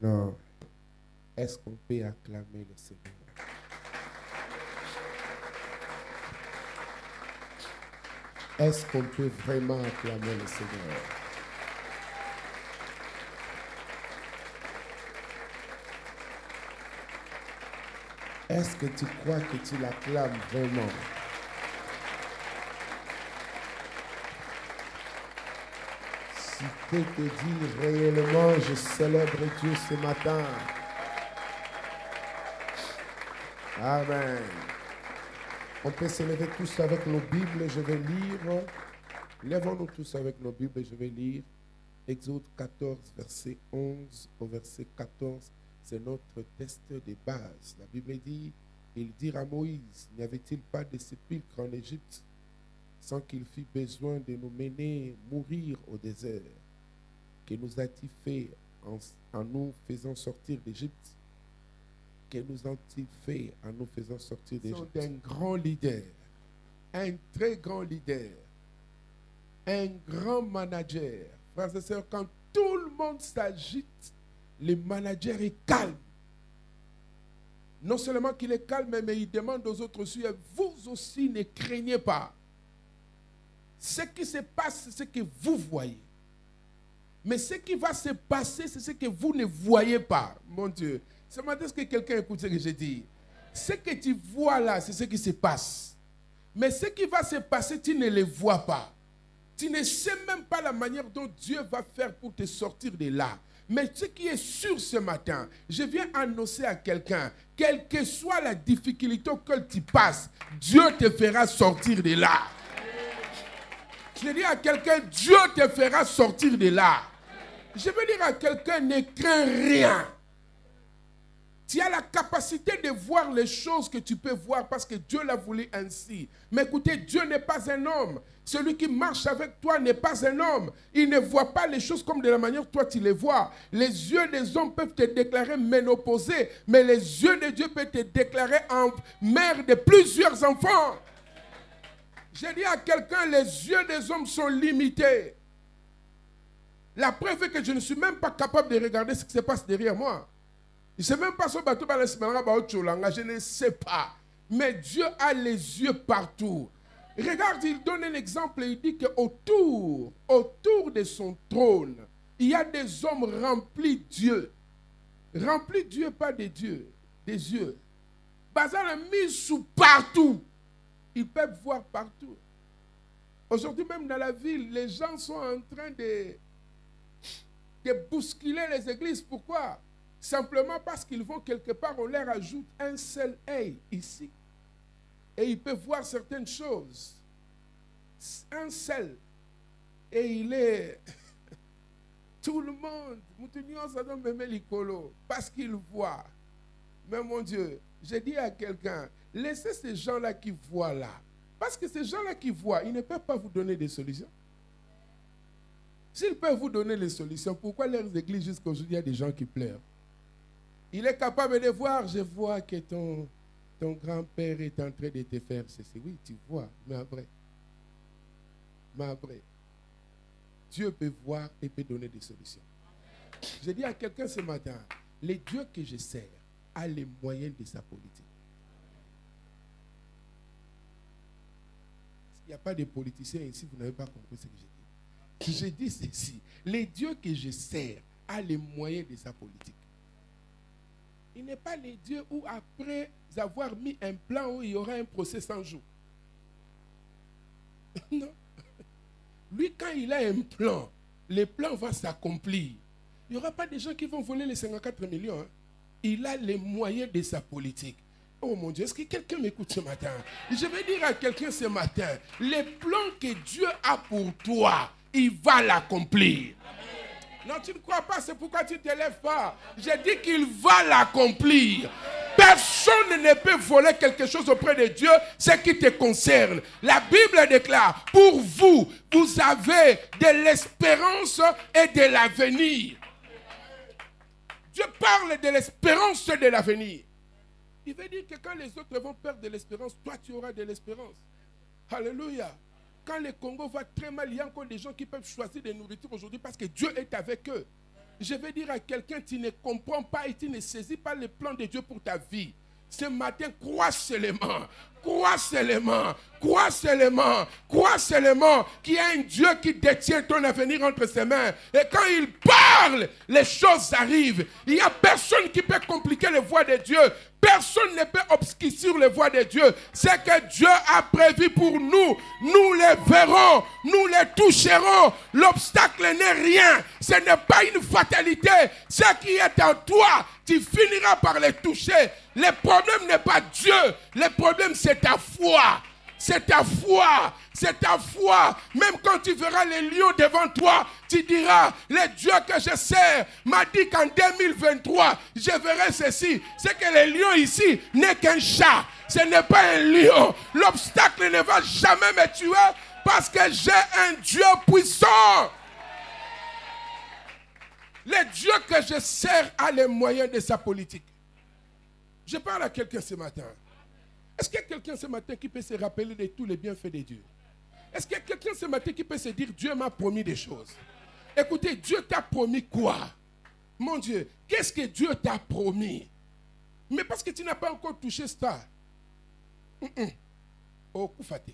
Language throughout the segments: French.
Non. Est-ce qu'on peut acclamer le Seigneur? Est-ce qu'on peut vraiment acclamer le Seigneur? Est-ce que tu crois que tu l'acclames vraiment? Si tu peux te dire réellement, je célèbre Dieu ce matin. Amen. On peut se lever tous avec nos Bibles, je vais lire. Lèvons-nous tous avec nos Bibles, je vais lire. Exode 14, verset 11 au verset 14. C'est notre test de base. La Bible dit, il dit à Moïse, n'y avait-il pas de sépulcre en Égypte sans qu'il fît besoin de nous mener mourir au désert? Que nous a-t-il fait en nous faisant sortir d'Égypte? Que nous a-t-il fait en nous faisant sortir d'Égypte? C'est un grand leader, un très grand leader, un grand manager. Frères et sœurs, quand tout le monde s'agite, le manager est calme. Non seulement qu'il est calme, mais il demande aux autres aussi, vous aussi ne craignez pas. Ce qui se passe, c'est ce que vous voyez. Mais ce qui va se passer, c'est ce que vous ne voyez pas. Mon Dieu. Ce matin, est-ce que quelqu'un écoute ce que je dis? Ce que tu vois là, c'est ce qui se passe. Mais ce qui va se passer, tu ne le vois pas. Tu ne sais même pas la manière dont Dieu va faire pour te sortir de là. Mais ce qui est sûr ce matin, je viens annoncer à quelqu'un, quelle que soit la difficulté auquel tu passes, Dieu te fera sortir de là. Je dis à quelqu'un, Dieu te fera sortir de là. Je veux dire à quelqu'un, ne crains rien. Tu as la capacité de voir les choses que tu peux voir parce que Dieu l'a voulu ainsi. Mais écoutez, Dieu n'est pas un homme. Celui qui marche avec toi n'est pas un homme. Il ne voit pas les choses comme de la manière toi tu les vois. Les yeux des hommes peuvent te déclarer ménopausé, mais les yeux de Dieu peuvent te déclarer en mère de plusieurs enfants. J'ai dit à quelqu'un, les yeux des hommes sont limités. La preuve est que je ne suis même pas capable de regarder ce qui se passe derrière moi. Je ne sais même pas si bateau je ne sais pas. Mais Dieu a les yeux partout. Regarde, il donne un exemple. Il dit qu'autour de son trône, il y a des hommes remplis de Dieu. Remplis de Dieu, pas de Dieu, des yeux. Bazar a mis sous partout. Ils peuvent voir partout. Aujourd'hui, même dans la ville, les gens sont en train de bousculer les églises. Pourquoi? Simplement parce qu'ils vont quelque part, on leur ajoute un seul œil ici. Et ils peuvent voir certaines choses. Un seul. Et il est... Tout le monde. Parce qu'ils voient. Mais mon Dieu, j'ai dit à quelqu'un, laissez ces gens-là qui voient là. Parce que ces gens-là qui voient, ils ne peuvent pas vous donner des solutions. S'ils peuvent vous donner les solutions, pourquoi leurs églises jusqu'à aujourd'hui, il y a des gens qui pleurent? Il est capable de voir, je vois que ton grand-père est en train de te faire ceci. Oui, tu vois, mais après, Dieu peut voir et peut donner des solutions. Je dis à quelqu'un ce matin, le Dieu que je sers a les moyens de sa politique. Il n'y a pas de politiciens ici, vous n'avez pas compris ce que je dis. Je dis ceci, le Dieu que je sers a les moyens de sa politique. Il n'est pas le Dieu où après avoir mis un plan où il y aura un procès 100 jours. Non. Lui, quand il a un plan, le plan va s'accomplir. Il n'y aura pas de gens qui vont voler les 54 millions. Hein. Il a les moyens de sa politique. Oh mon Dieu, est-ce que quelqu'un m'écoute ce matin? Je vais dire à quelqu'un ce matin, les plans que Dieu a pour toi, il va l'accomplir. Non, tu ne crois pas, c'est pourquoi tu ne te lèves pas. J'ai dit qu'il va l'accomplir. Personne ne peut voler quelque chose auprès de Dieu, ce qui te concerne. La Bible déclare, pour vous, vous avez de l'espérance et de l'avenir. Dieu parle de l'espérance et de l'avenir. Il veut dire que quand les autres vont perdre de l'espérance, toi tu auras de l'espérance. Alléluia. Quand le Congo va très mal, il y a encore des gens qui peuvent choisir des nourritures aujourd'hui parce que Dieu est avec eux. Je vais dire à quelqu'un, tu ne comprends pas et tu ne saisis pas le plan de Dieu pour ta vie. Ce matin, crois seulement. Crois seulement, crois seulement, crois seulement qu'il y a un Dieu qui détient ton avenir entre ses mains. Et quand il parle, les choses arrivent. Il n'y a personne qui peut compliquer les voies de Dieu. Personne ne peut obscurcir les voies de Dieu. Ce que Dieu a prévu pour nous, nous les verrons, nous les toucherons. L'obstacle n'est rien. Ce n'est pas une fatalité. Ce qui est en toi, tu finiras par les toucher. Le problème n'est pas Dieu. Le problème, c'est ta foi. C'est ta foi. C'est ta foi. Même quand tu verras les lions devant toi, tu diras, le Dieu que je sers m'a dit qu'en 2023, je verrai ceci. C'est que le lion ici n'est qu'un chat. Ce n'est pas un lion. L'obstacle ne va jamais me tuer parce que j'ai un Dieu puissant. Le Dieu que je sers a les moyens de sa politique. Je parle à quelqu'un ce matin. Est-ce qu'il y a quelqu'un ce matin qui peut se rappeler de tous les bienfaits de Dieu? Est-ce qu'il y a quelqu'un ce matin qui peut se dire, Dieu m'a promis des choses? Écoutez, Dieu t'a promis quoi? Mon Dieu, qu'est-ce que Dieu t'a promis? Mais parce que tu n'as pas encore touché ça. Okufate.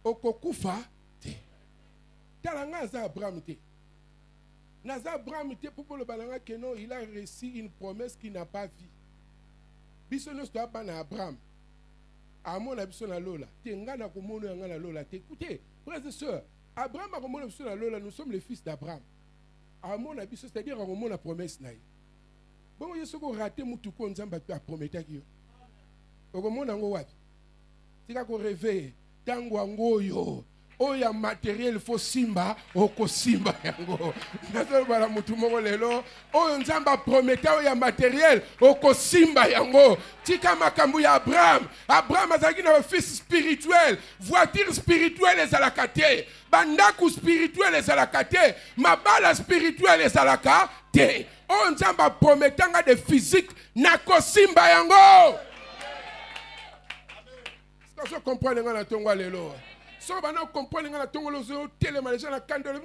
Okokufate. Talanga za Abraham te. Naza Abraham te pour le balanga que non, il a reçu une promesse qu'il n'a pas vue. Bisonos to abana Abraham. Amona biso na lola. Te ngana ko mono ngana lola. Écoutez, frères et sœurs, Abraham a remonté biso na lola, nous sommes les fils d'Abraham. Amona biso, c'est-à-dire a remonté la promesse na. Bon, yeso ko raté mutu ko nzamba a promettre ki yo. Okomona ngo wapi? Tika ko réveiller tango ngoyo. Oya matériel fo simba oko simba yango. Nazo bala mutu moko lelo. Oyo nzamba promettre oya matériel oko simba yango. Tika makambu ya Abraham. Abraham azaki na fils spirituel, voiture spirituelle ezalaka te. Bandaku spirituel ezalaka te. Mabala spirituel ezalaka te. Oyo nzamba promettanga de physique nako simba yango. Est-ce que vous comprenez ngana tongwa lelo? Si on va comprendre que les gens tellement les gens na kandole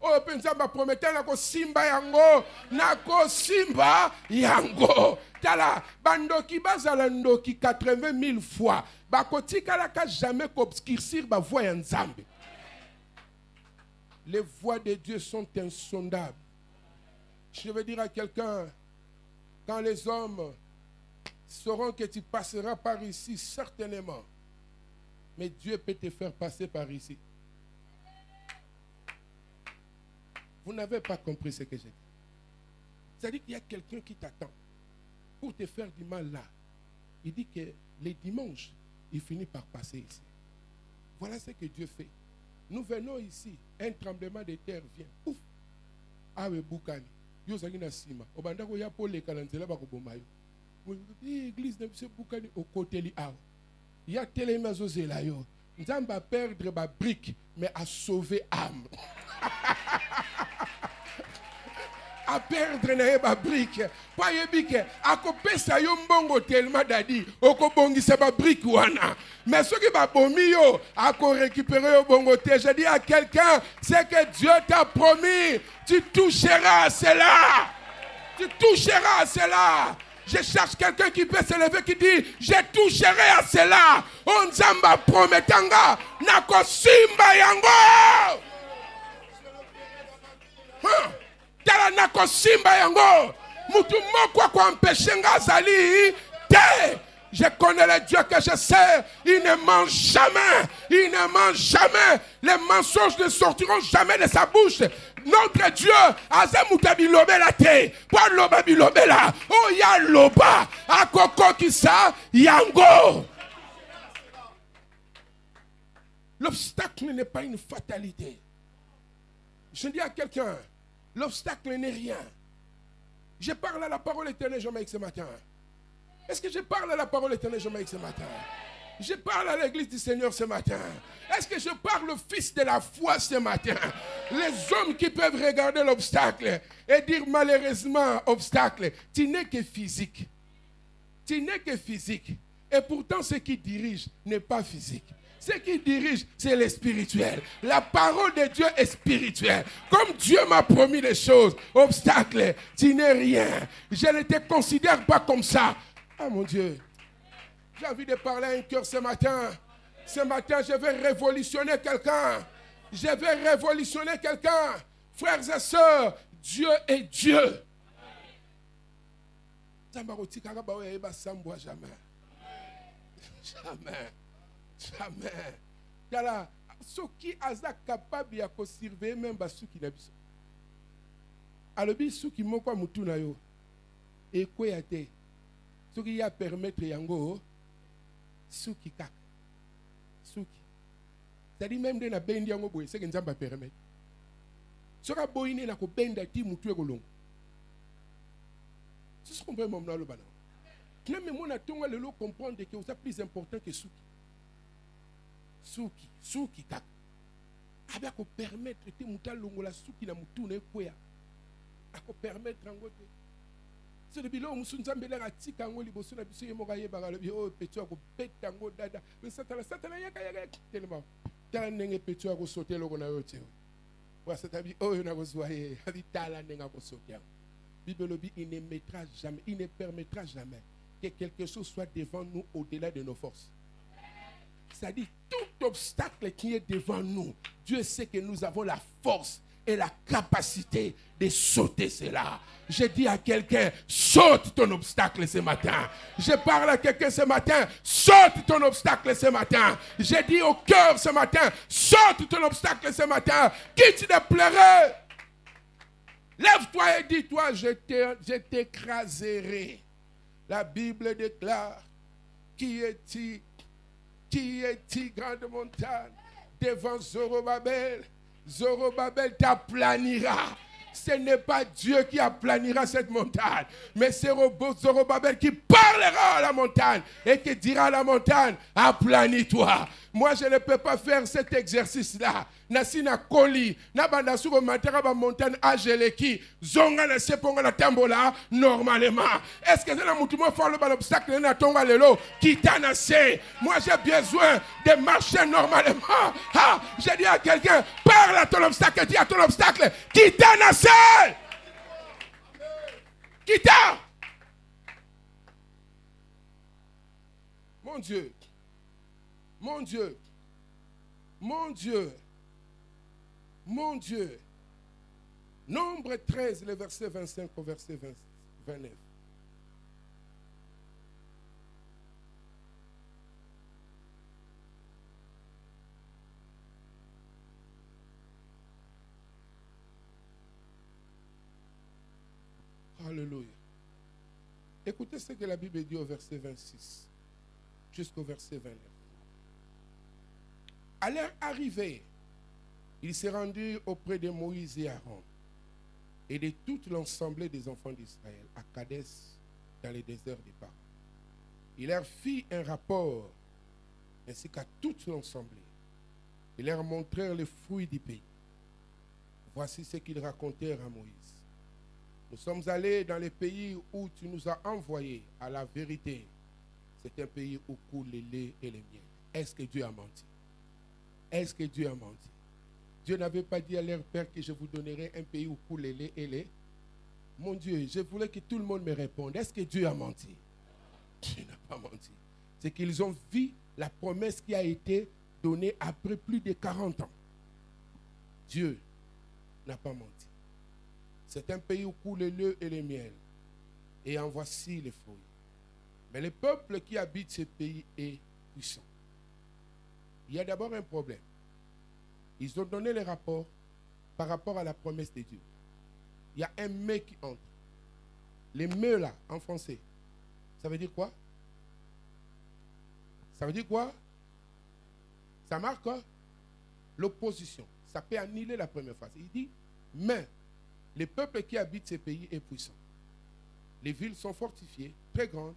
oh pensamba promettre na ko simba yango na ko simba yango tala bandoki bazala ndoki 80,000 fois bakotika la ka jamais obscurcir ba voix ya Nzambe. Les voies de Dieu sont insondables. Je veux dire à quelqu'un, quand les hommes sauront que tu passeras par ici certainement, mais Dieu peut te faire passer par ici. Vous n'avez pas compris ce que j'ai dit. C'est-à-dire qu'il y a quelqu'un qui t'attend pour te faire du mal là. Il dit que les dimanches, il finit par passer ici. Voilà ce que Dieu fait. Nous venons ici, un tremblement de terre vient. Ouf! Awe Boukani. Yo zagina sima. Obandako ya pole kalanzela bako bomayo. L'église de M. Boukani au côté li awe. Il y a tellement de là yo. Nzamba a perdre ma brique, mais a sauvé âme. A perdre ma brique. Pas yebike. A kopé sa yo mbongo tellement dadi. Oko bongi sa ba brique wana. Mais ce qui va bomi yo, a ko récupérer yo bongo te. Je dis à quelqu'un, c'est que Dieu t'a promis. Tu toucheras à cela. Tu toucheras à cela. Je cherche quelqu'un qui peut se lever qui dit, je toucherai à cela. On zamba prometanga, nako simba yango. Tala nako simba yango. Mutu moko kwa empêcher zali te. Je connais le Dieu que je sers. Il ne ment jamais. Il ne ment jamais. Les mensonges ne sortiront jamais de sa bouche. Notre Dieu, Azamuta lobela te, pour loba bilobela, oh ya loba, akoko kisa, yango. L'obstacle n'est pas une fatalité. Je dis à quelqu'un, l'obstacle n'est rien. Je parle à la parole éternelle Jamaïque ce matin. Est-ce que je parle à la parole éternelle Jamaïque ce matin? Je parle à l'église du Seigneur ce matin. Est-ce que je parle au fils de la foi ce matin? Les hommes qui peuvent regarder l'obstacle et dire malheureusement, obstacle, tu n'es que physique. Tu n'es que physique. Et pourtant, ce qui dirige n'est pas physique. Ce qui dirige, c'est le spirituel. La parole de Dieu est spirituelle. Comme Dieu m'a promis les choses, obstacle, tu n'es rien. Je ne te considère pas comme ça. Ah mon Dieu, j'ai envie de parler à un cœur ce matin. Ce matin, je vais révolutionner quelqu'un. Je vais révolutionner quelqu'un. Frères et sœurs, Dieu est Dieu. Jamais. Jamais. Jamais. Kala, ceux qui sont capables de surveiller même ceux qui n'habitent. Alors, ceux qui m'ont pas moutou na yo. Et quoi y a été? Ceux qui a permettre yango, ceux qui kak. Ceux qui. C'est-à-dire même de na bendi yango boy, c'est que nous avons permettre. Ceux qui boyné na ko benda ti moutou egolong. C'est ce qu'on veut m'emmener à l'obana. Même moi, on a le comprendre que c'est plus important que Souki. Souki, kak. Avec qu'on permettre de mouta longola Souki na moutou na koya. À qu'on permettre en c'est depuis là où nous sommes allés à Tikango, les bosses, les bosses, les morailles, les oh, petit, on pète tango, dada. Mais ça, yaka, tellement. T'as n'engé petit, on sauter le gona yote. Ouais, c'est à dire, oh, on a besoin, avec tala n'enga ko sauter. Bible dit, il ne mettra jamais, il ne permettra jamais que quelque chose soit devant nous au-delà de nos forces. C'est-à-dire, tout obstacle qui est devant nous, Dieu sait que nous avons la force et la capacité de sauter cela. Je dis à quelqu'un, saute ton obstacle ce matin. Je parle à quelqu'un ce matin, saute ton obstacle ce matin. Je dis au cœur ce matin, saute ton obstacle ce matin. Quitte de pleurer. Lève-toi et dis-toi, je t'écraserai. La Bible déclare, qui est-il, grande montagne, devant Zorobabel? Zorobabel t'aplanira. Ce n'est pas Dieu qui aplanira cette montagne, mais c'est Zorobabel qui parlera à la montagne et qui dira à la montagne, aplanis-toi. Moi, je ne peux pas faire cet exercice-là. Nasina koli, na banda suko matera ba montagne ageleki, zonga na seponga na tambola normalement. Est-ce que c'est la moutumo faire le obstacle na tonga lelo kitana se? Moi j'ai besoin de marcher normalement. Ah, j'ai dit à quelqu'un, parle à ton obstacle, dis à ton obstacle, kitana se. Kita. Mon Dieu. Mon Dieu. Mon Dieu. Mon Dieu. Nombre 13, le verset 25 au verset 29. Alléluia. Écoutez ce que la Bible dit au verset 26 jusqu'au verset 29. À leur arrivée, il s'est rendu auprès de Moïse et Aaron et de toute l'ensemble des enfants d'Israël à Kadès, dans le désert des Paran. Il leur fit un rapport ainsi qu'à toute l'ensemble. Il leur montrèrent les fruits du pays. Voici ce qu'ils racontèrent à Moïse. Nous sommes allés dans les pays où tu nous as envoyés. À la vérité, c'est un pays où coule le lait et le miel. Est-ce que Dieu a menti? Est-ce que Dieu a menti? Dieu n'avait pas dit à leur père que je vous donnerai un pays où coule le lait et le... Mon Dieu, je voulais que tout le monde me réponde. Est-ce que Dieu a menti? Dieu n'a pas menti. C'est qu'ils ont vu la promesse qui a été donnée après plus de 40 ans. Dieu n'a pas menti. C'est un pays où coule le lait et le miel. Et en voici les fruits. Mais le peuple qui habite ce pays est puissant. Il y a d'abord un problème. Ils ont donné les rapports par rapport à la promesse de Dieu. Il y a un mais qui entre. Les mais là, en français, ça veut dire quoi? Ça veut dire quoi? Ça marque quoi? L'opposition. Ça peut annuler la première phrase. Il dit, mais le peuple qui habite ces pays est puissant. Les villes sont fortifiées, très grandes.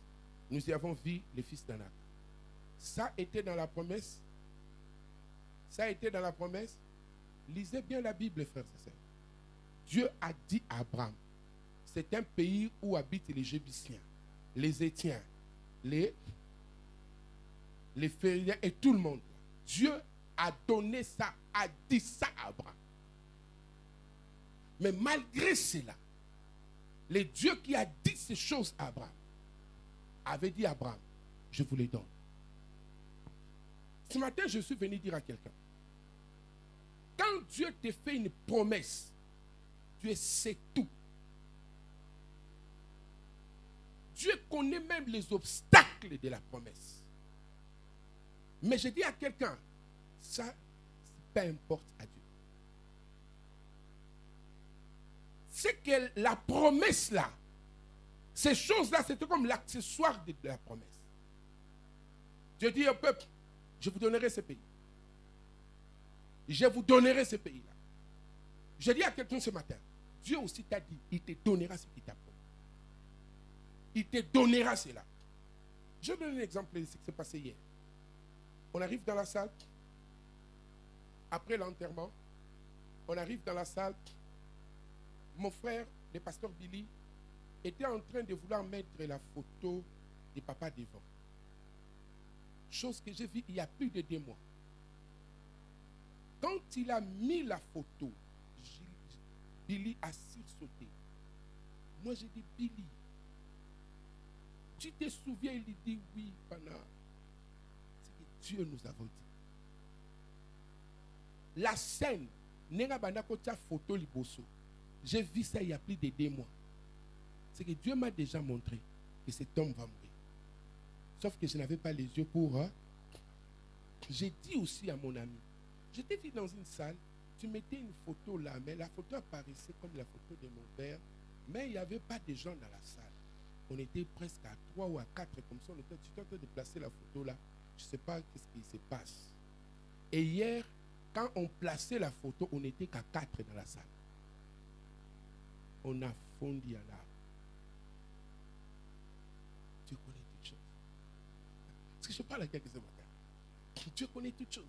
Nous y avons vu les fils d'Anak. Ça était dans la promesse. Ça a été dans la promesse. Lisez bien la Bible, frères et sœurs. Dieu a dit à Abraham, c'est un pays où habitent les Jébusiens, les Étiens, les Phériens et tout le monde. Dieu a donné ça, a dit ça à Abraham. Mais malgré cela, le Dieu qui a dit ces choses à Abraham avait dit à Abraham, je vous les donne. Ce matin, je suis venu dire à quelqu'un, quand Dieu te fait une promesse, Dieu sait tout. Dieu connaît même les obstacles de la promesse. Mais je dis à quelqu'un, ça, peu importe à Dieu. C'est que la promesse là, ces choses-là, c'était comme l'accessoire de la promesse. Dieu dit au peuple, je vous donnerai ce pays. Je vous donnerai ce pays-là. Je dis à quelqu'un ce matin, Dieu aussi t'a dit, il te donnera ce qu'il t'a promis. Il te donnera cela. Je donne un exemple de ce qui s'est passé hier. On arrive dans la salle, après l'enterrement, on arrive dans la salle, mon frère, le pasteur Billy, était en train de vouloir mettre la photo de papa devant. Chose que j'ai vue il y a plus de 2 mois. Quand il a mis la photo, Billy a sursauté. Moi j'ai dit, Billy, tu te souviens, il dit, oui, Pana. C'est que Dieu nous a dit. La scène, photo liboso. J'ai vu ça il y a plus de 2 mois. C'est que Dieu m'a déjà montré que cet homme va mourir. Sauf que je n'avais pas les yeux pour... J'ai dit aussi à mon ami, je t'ai vu dans une salle, tu mettais une photo là, mais la photo apparaissait comme la photo de mon père, mais il n'y avait pas de gens dans la salle. On était presque à 3 ou à 4, comme ça, tu étais en train de placer la photo là. Je ne sais pas ce qui se passe. Et hier, quand on plaçait la photo, on n'était qu'à 4 dans la salle. On a fondi à l'art. Dieu connaît toutes choses. Est-ce que je parle à quelqu'un ce matin? Dieu connaît toutes choses.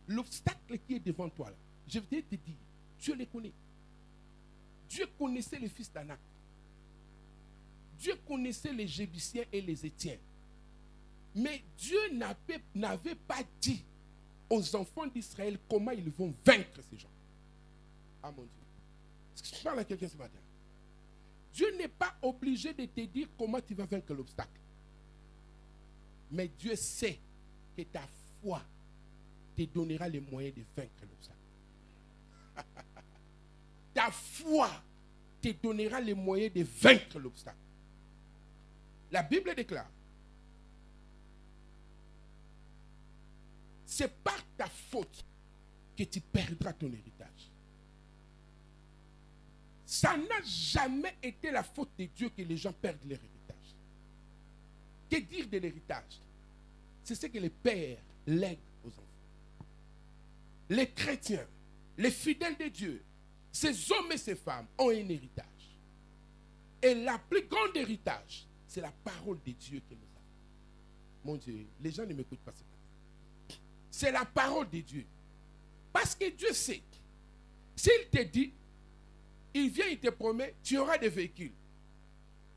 L'obstacle qui est devant toi, là, je vais te dire, Dieu les connaît. Dieu connaissait les fils d'Anak. Dieu connaissait les Jébusiens et les Étiens. Mais Dieu n'avait pas dit aux enfants d'Israël comment ils vont vaincre ces gens. Ah mon Dieu. Est-ce que je parle à quelqu'un ce matin? Dieu n'est pas obligé de te dire comment tu vas vaincre l'obstacle. Mais Dieu sait que ta foi te donnera les moyens de vaincre l'obstacle. Ta foi te donnera les moyens de vaincre l'obstacle. La Bible déclare, c'est par ta faute que tu perdras ton héritage. Ça n'a jamais été la faute de Dieu que les gens perdent leur héritage. Que dire de l'héritage? C'est ce que les pères lèguent aux enfants. Les chrétiens, les fidèles de Dieu, ces hommes et ces femmes ont un héritage. Et la plus grande héritage, c'est la parole de Dieu que nous avons. Mon Dieu, les gens ne m'écoutent pas ce matin. C'est la parole de Dieu. Parce que Dieu sait. S'il te dit, il vient, il te promet, tu auras des véhicules,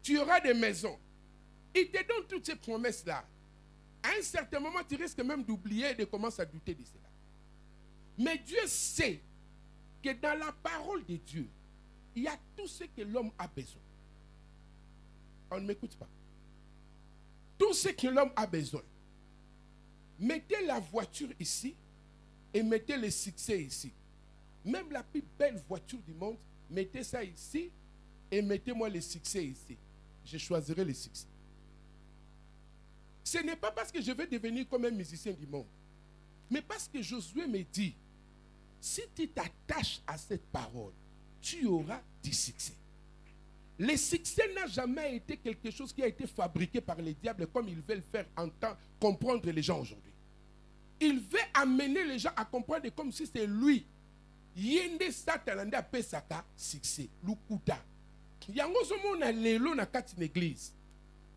tu auras des maisons. Il te donne toutes ces promesses-là. À un certain moment, tu risques même d'oublier et de commencer à douter de cela. Mais Dieu sait que dans la parole de Dieu, il y a tout ce que l'homme a besoin. On ne m'écoute pas. Tout ce que l'homme a besoin. Mettez la voiture ici et mettez le succès ici. Même la plus belle voiture du monde, mettez ça ici et mettez-moi le succès ici. Je choisirai le succès. Ce n'est pas parce que je vais devenir comme un musicien du monde, mais parce que Josué me dit, si tu t'attaches à cette parole, tu auras du succès. Le succès n'a jamais été quelque chose qui a été fabriqué par les diables comme ils veulent faire comprendre les gens aujourd'hui. Il veut amener les gens à comprendre comme si c'est lui. Yende satalanda pesaka succès. Lukuta. Yango somona lelo na kati l'église.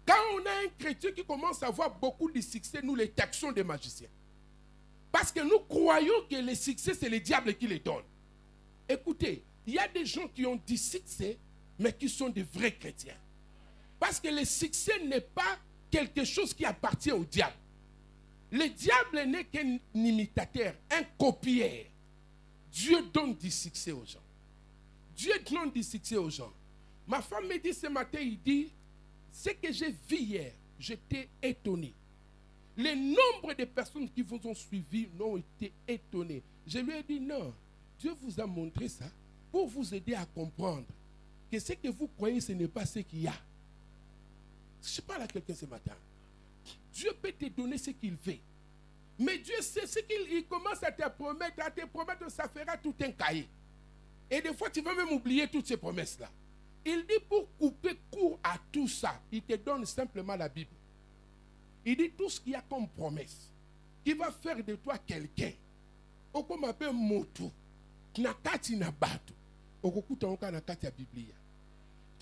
Quand on a un chrétien qui commence à avoir beaucoup de succès, nous les taxons des magiciens. Parce que nous croyons que le succès, c'est le diable qui les donne. Écoutez, il y a des gens qui ont du succès, mais qui sont des vrais chrétiens. Parce que le succès n'est pas quelque chose qui appartient au diable. Le diable n'est qu'un imitateur, un copieur. Dieu donne du succès aux gens. Dieu donne du succès aux gens. Ma femme me dit ce matin, il dit, ce que j'ai vu hier, j'étais étonné. Le nombre de personnes qui vous ont suivi n'ont été étonnés. Je lui ai dit non, Dieu vous a montré ça pour vous aider à comprendre que ce que vous croyez, ce n'est pas ce qu'il y a. Je parle à quelqu'un ce matin. Dieu peut te donner ce qu'il veut. Mais Dieu sait ce qu'il commence à te promettre, ça fera tout un cahier. Et des fois, tu vas même oublier toutes ces promesses-là. Il dit pour couper court à tout ça, il te donne simplement la Bible. Il dit tout ce qu'il y a comme promesse, qui va faire de toi quelqu'un. Oko m'appelle moto, nakati na bato, oko kutangoka nakati ya Biblia.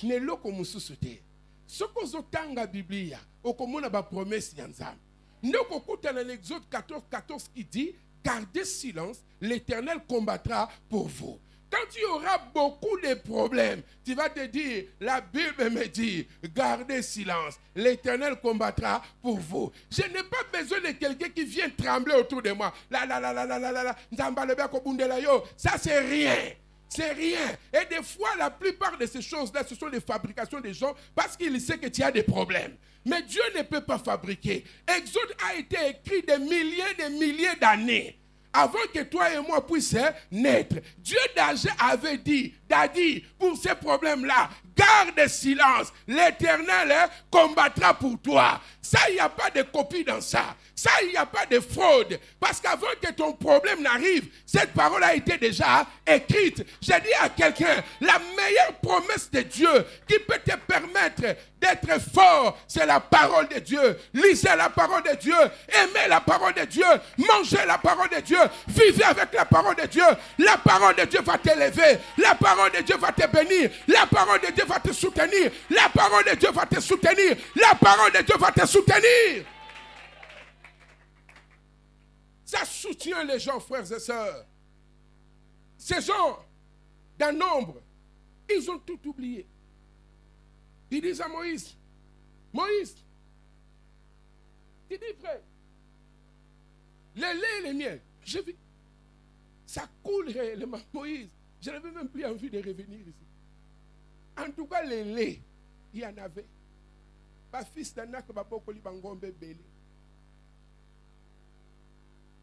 Ne loko mususu te. Soko zotanga Biblia, oko mona ba promesse ya Nzambe. Ndoko kuta na l'Exode 14 qui dit, gardez silence, l'Éternel combattra pour vous. Quand tu auras beaucoup de problèmes, tu vas te dire, la Bible me dit, gardez silence, l'Éternel combattra pour vous. Je n'ai pas besoin de quelqu'un qui vient trembler autour de moi. Ça c'est rien. C'est rien. Et des fois, la plupart de ces choses-là, ce sont des fabrications des gens parce qu'ils savent que tu as des problèmes. Mais Dieu ne peut pas fabriquer. Exode a été écrit des milliers d'années avant que toi et moi puissions naître. Dieu déjà avait dit, Daddy, pour ces problèmes-là, garde silence. L'Éternel combattra pour toi. Ça, il n'y a pas de copie dans ça. Ça, il n'y a pas de fraude. Parce qu'avant que ton problème n'arrive, cette parole a été déjà écrite. J'ai dit à quelqu'un, la meilleure promesse de Dieu qui peut te permettre d'être fort, c'est la parole de Dieu. Lisez la parole de Dieu. Aimez la parole de Dieu. Mangez la parole de Dieu. Vivez avec la parole de Dieu. La parole de Dieu va t'élever. La parole de Dieu va te bénir. La parole de Dieu va te soutenir. La parole de Dieu va te soutenir. La parole de Dieu va te soutenir. Ça soutient les gens, frères et sœurs. Ces gens, d'un nombre, ils ont tout oublié. Ils disent à Moïse, Moïse, il dit frère, le lait et le miel, je vis. Ça coule réellement, Moïse. Je n'avais même plus envie de revenir ici. En tout cas, le lait, il y en avait. Ma fils d'Anak, ma bokoli bangombe belé.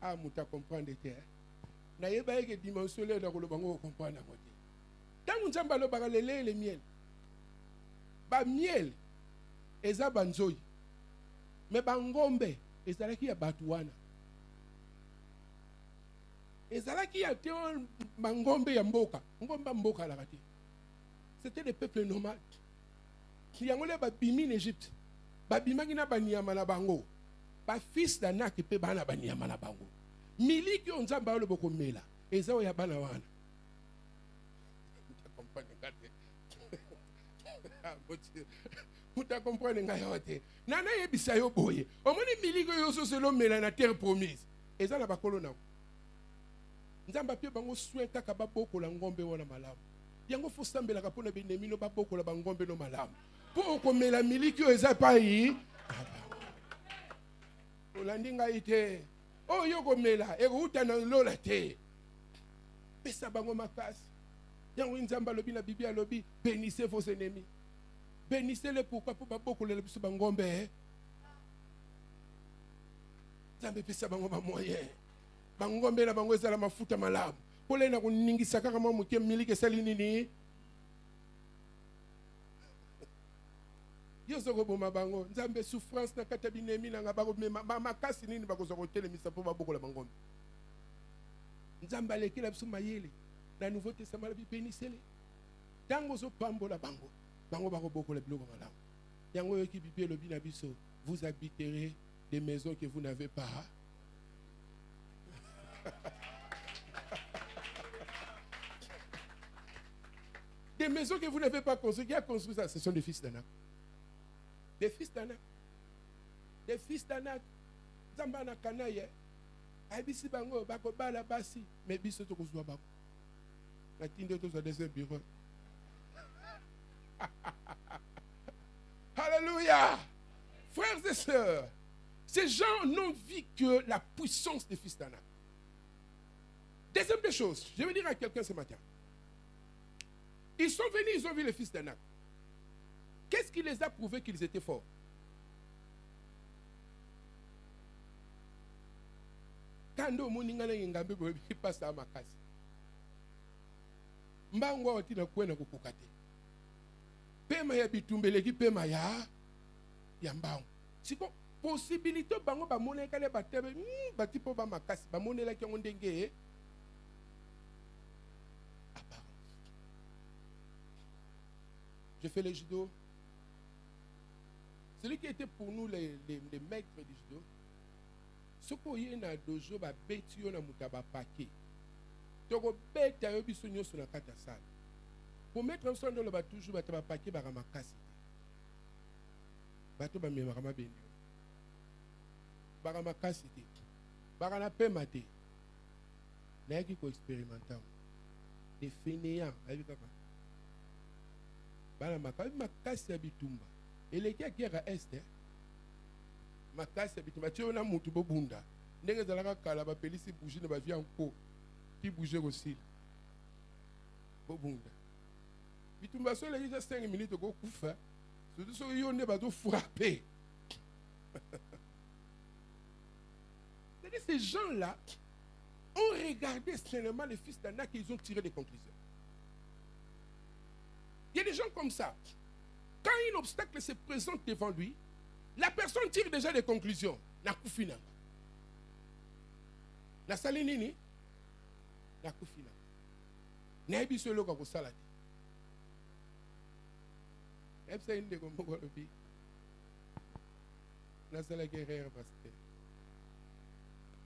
Ah, mouta comprendre terre. Na yeba que dimension là dans le bango comprendre moi. Tant on s'embale le baga le lait et le miel. Ba miel eza banzoi. Mais bangombe ezalaki ya batuana. Ezalaki ya te bangombe ya mboka. Ngomba mboka la kati. C'était des peuples nomades. Qui ont ba bimi en Égypte. Ba bimaki na banyama na bango. Ba fils d'Anak pe bana banyama na bango. Miliki on zamba le boko mela. Eza ya bana wana. Muta comprendre nga yote. Nana yebisa yo boye. Omoni miliki yo so selo mela na terre promise. Eza na bakolo na. Nzamba pe bango soin kaka ba boko la ngombe wana malamu. Yango fo sambela ka pona benemi no ba boko la bangombe no malamu. Po ko mela miliki yo eza pa yi. Olandinga ite. Oh yoko mela ego utana lola te. Pesa bango makasi. Yango nzamba lobi na Biblia lobi bénissez vos ennemis. Bénissez-les pourquoi pour pas beaucoup le biso bangombe. Nzambe pesa bango ba moyen. Bangombe na bango ezala mafuta malamu. Pole na kuningisa kaka mwa muke miliki sali nini. Yo soko boma bango nzambe souffrance na kata binemi na ngaba ba makasi nini bakoza kotelemisa po babokola bangombe. Nzambe alekela biso mayele na Nouveau Testament bi bénissez-les. Tango zo pambola bango. Bango bako bokola biloko malamu. Yango yo ki Bible lobi na biso vous habiterez des maisons que vous n'avez pas. Des maisons que vous n'avez pas construites. Qui a construit ça? Ce sont des fils d'Anak. Des fils d'Anak. Des fils d'Anak. Zambana kanaye. Aibisi bango bako bala basi. Mais biso to kozwa bako. Na tinde to za deuxième bureau. Alléluia. Frères et sœurs, Ces gens n'ont vu que la puissance des fils d'Anak. Deuxième des choses, je vais dire à quelqu'un ce matin. Ils sont venus, ils ont vu les fils d'Anak. Qu'est-ce qui les a prouvé qu'ils étaient forts? Kando muningana ngambe bobi pasa makasi. Mbangwa watina kwena kukukate. Pema ya bitumbeleki pema ya mbangu. Siko possibilité bango ba mona kale batebe batipo ba makasi ba monela ki ndenge je fais le judo. Celui qui était pour nous les maîtres du judo, ce qu'on y a dans dojo ba beti yo na mutaba paquet. Toko beta yo biso nyoso na kata salle. Pour mettre ensemble le ba toujours ba taba paquet ba ramakasi. Bato ba mema kama benyo. Ba ramakasi te. Ba na pema te. Na yaki ko expérimental. Des fainéants, avec kaka. Ba na makasi ya bitumba. Eleki akira este. Makasi ya bitumba tio na mutu bobunda. Ndenge zalaka kala ba pelisi bouger na ba vie en pot. Qui bouger aussi. Bobunda. Bitumba so le 5 minutes ko kufa. Surtout so yo ne ba do frapper. C'est-à-dire ces gens-là ont regardé seulement les fils d'Anak et ils ont tiré des conclusions. Il y a des gens comme ça. Quand un obstacle se présente devant lui, la personne tire déjà des conclusions. Na kufina. Na salinini. Na kufina. Na ebiso loka ko salati. Ebsa inde ko moko lobi. Na sala guerrière pasteur.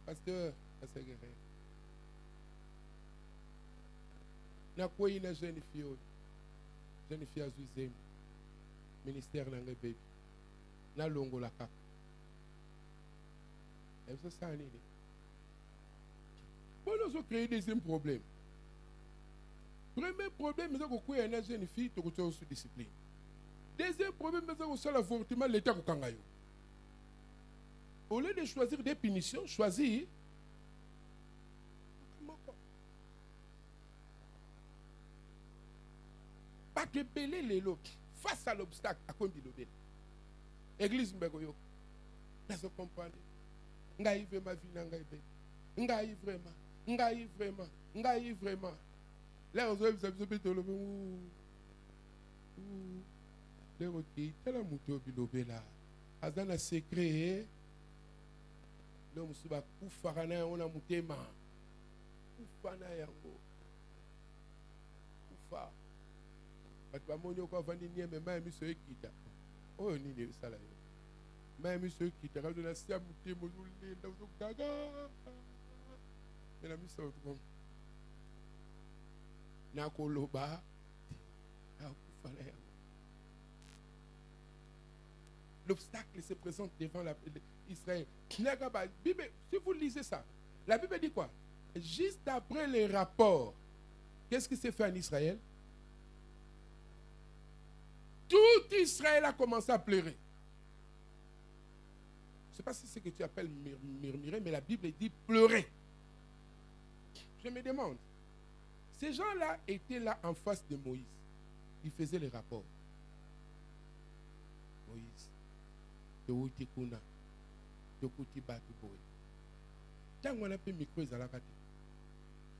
Pasteur, na sala guerrière. Na koyi na jeune fille. Jeune fille azuzemi. Ministère nanga baby. Na longo la kaka. Ebsa sa nini. Bon, nous avons créé deuxième problème. Premier problème, nous avons créé une jeune fille qui est sous discipline. Deuxième problème, nous avons fait l'avortement de l'État. Au lieu de choisir des punitions, choisir. Pas de belé les lots face à l'obstacle à quoi il Église Mbegoyo. Vous comprenez? Ngai vraiment vie ngai be. Ngai vraiment. Ngai vraiment. Ngai vraiment. Là on a besoin de le les rotis, tel un mouton bilobé là. Azana secret. L'homme suba kufarana on a mutema. Kufana yango. Kufa. But bamonyo kwa vandi nieme ma mi so ekita. Oh ni ne sala yo. Ma mi so ekita ka na sia mutemo lule na so gaga. Ela mi so ko. Na ko loba. Na kufana yango. L'obstacle se présente devant Israël. Si vous lisez ça, la Bible dit quoi? Juste après les rapports, qu'est-ce qui s'est fait en Israël? Tout Israël a commencé à pleurer. Je ne sais pas si c'est ce que tu appelles murmurer, mais la Bible dit pleurer. Je me demande, ces gens-là étaient là en face de Moïse. Ils faisaient les rapports. Moïse. Touti kuna tokuti batu boy tango na pe micro ezalaka te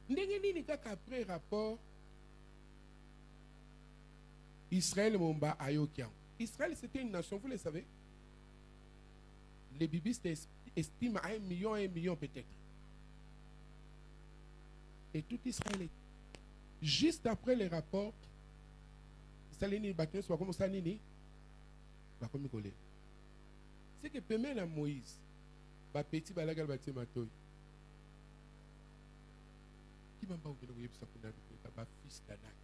ndenge nini kaka après rapport Israël momba ayokian. Israël c'était une nation, vous le savez. Les biblistes estiment à 1 million peut-être. Et tout Israël est juste après les rapports salini bakene soit comme ça nini ba comme coller. C'est que permet à Moïse, ba petit balagal ba temato. Qui m'a pas oublié ça pour nous ba fils d'Anak.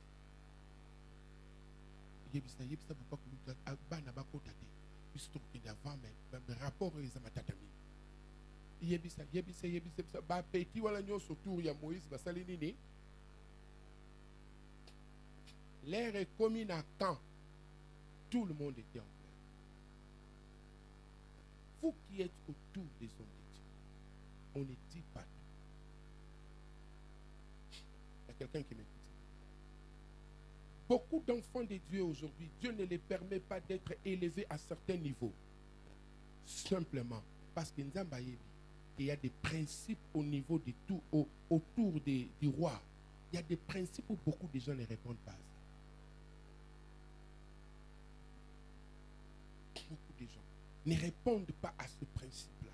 Yebisa papa ko abana ba ko tate. Biso ki d'avant mais rapport les amatatami. Yebisa ba petit wala nyoso tour ya Moïse ba salini ni. L'air est commis à camp. Tout le monde était en. vous qui êtes autour des hommes de Dieu, on ne dit pas tout. Il y a quelqu'un qui m'écoute. Beaucoup d'enfants de Dieu aujourd'hui, Dieu ne les permet pas d'être élevés à certains niveaux. Simplement parce qu'il y a des principes au niveau de tout, autour du roi. Il y a des principes où beaucoup de gens ne répondent pas à ça. Beaucoup de gens ne répondent pas à ce principe-là.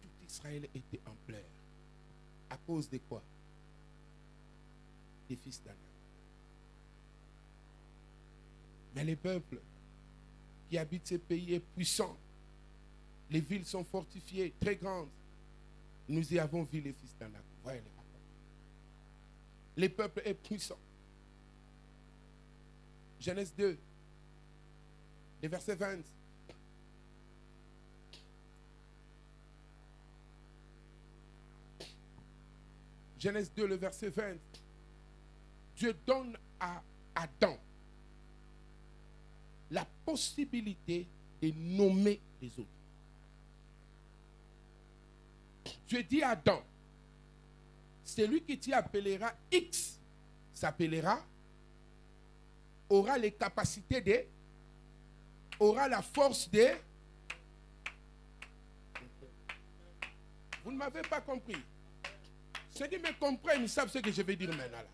Tout Israël était en pleurs. À cause de quoi? Des fils d'Anak. Mais les peuples qui habitent ces pays est puissant. Les villes sont fortifiées, très grandes. Nous y avons vu les fils d'Anak. Voyez les peuples est puissant. Genèse 2, le verset 20. Genèse 2, le verset 20. Dieu donne à Adam la possibilité de nommer les autres. Dieu dit à Adam, celui qui t'y appellera X s'appellera, aura les capacités de, aura la force de. Vous ne m'avez pas compris. Ceux qui me comprennent, ils savent ce que je vais dire maintenant. Là.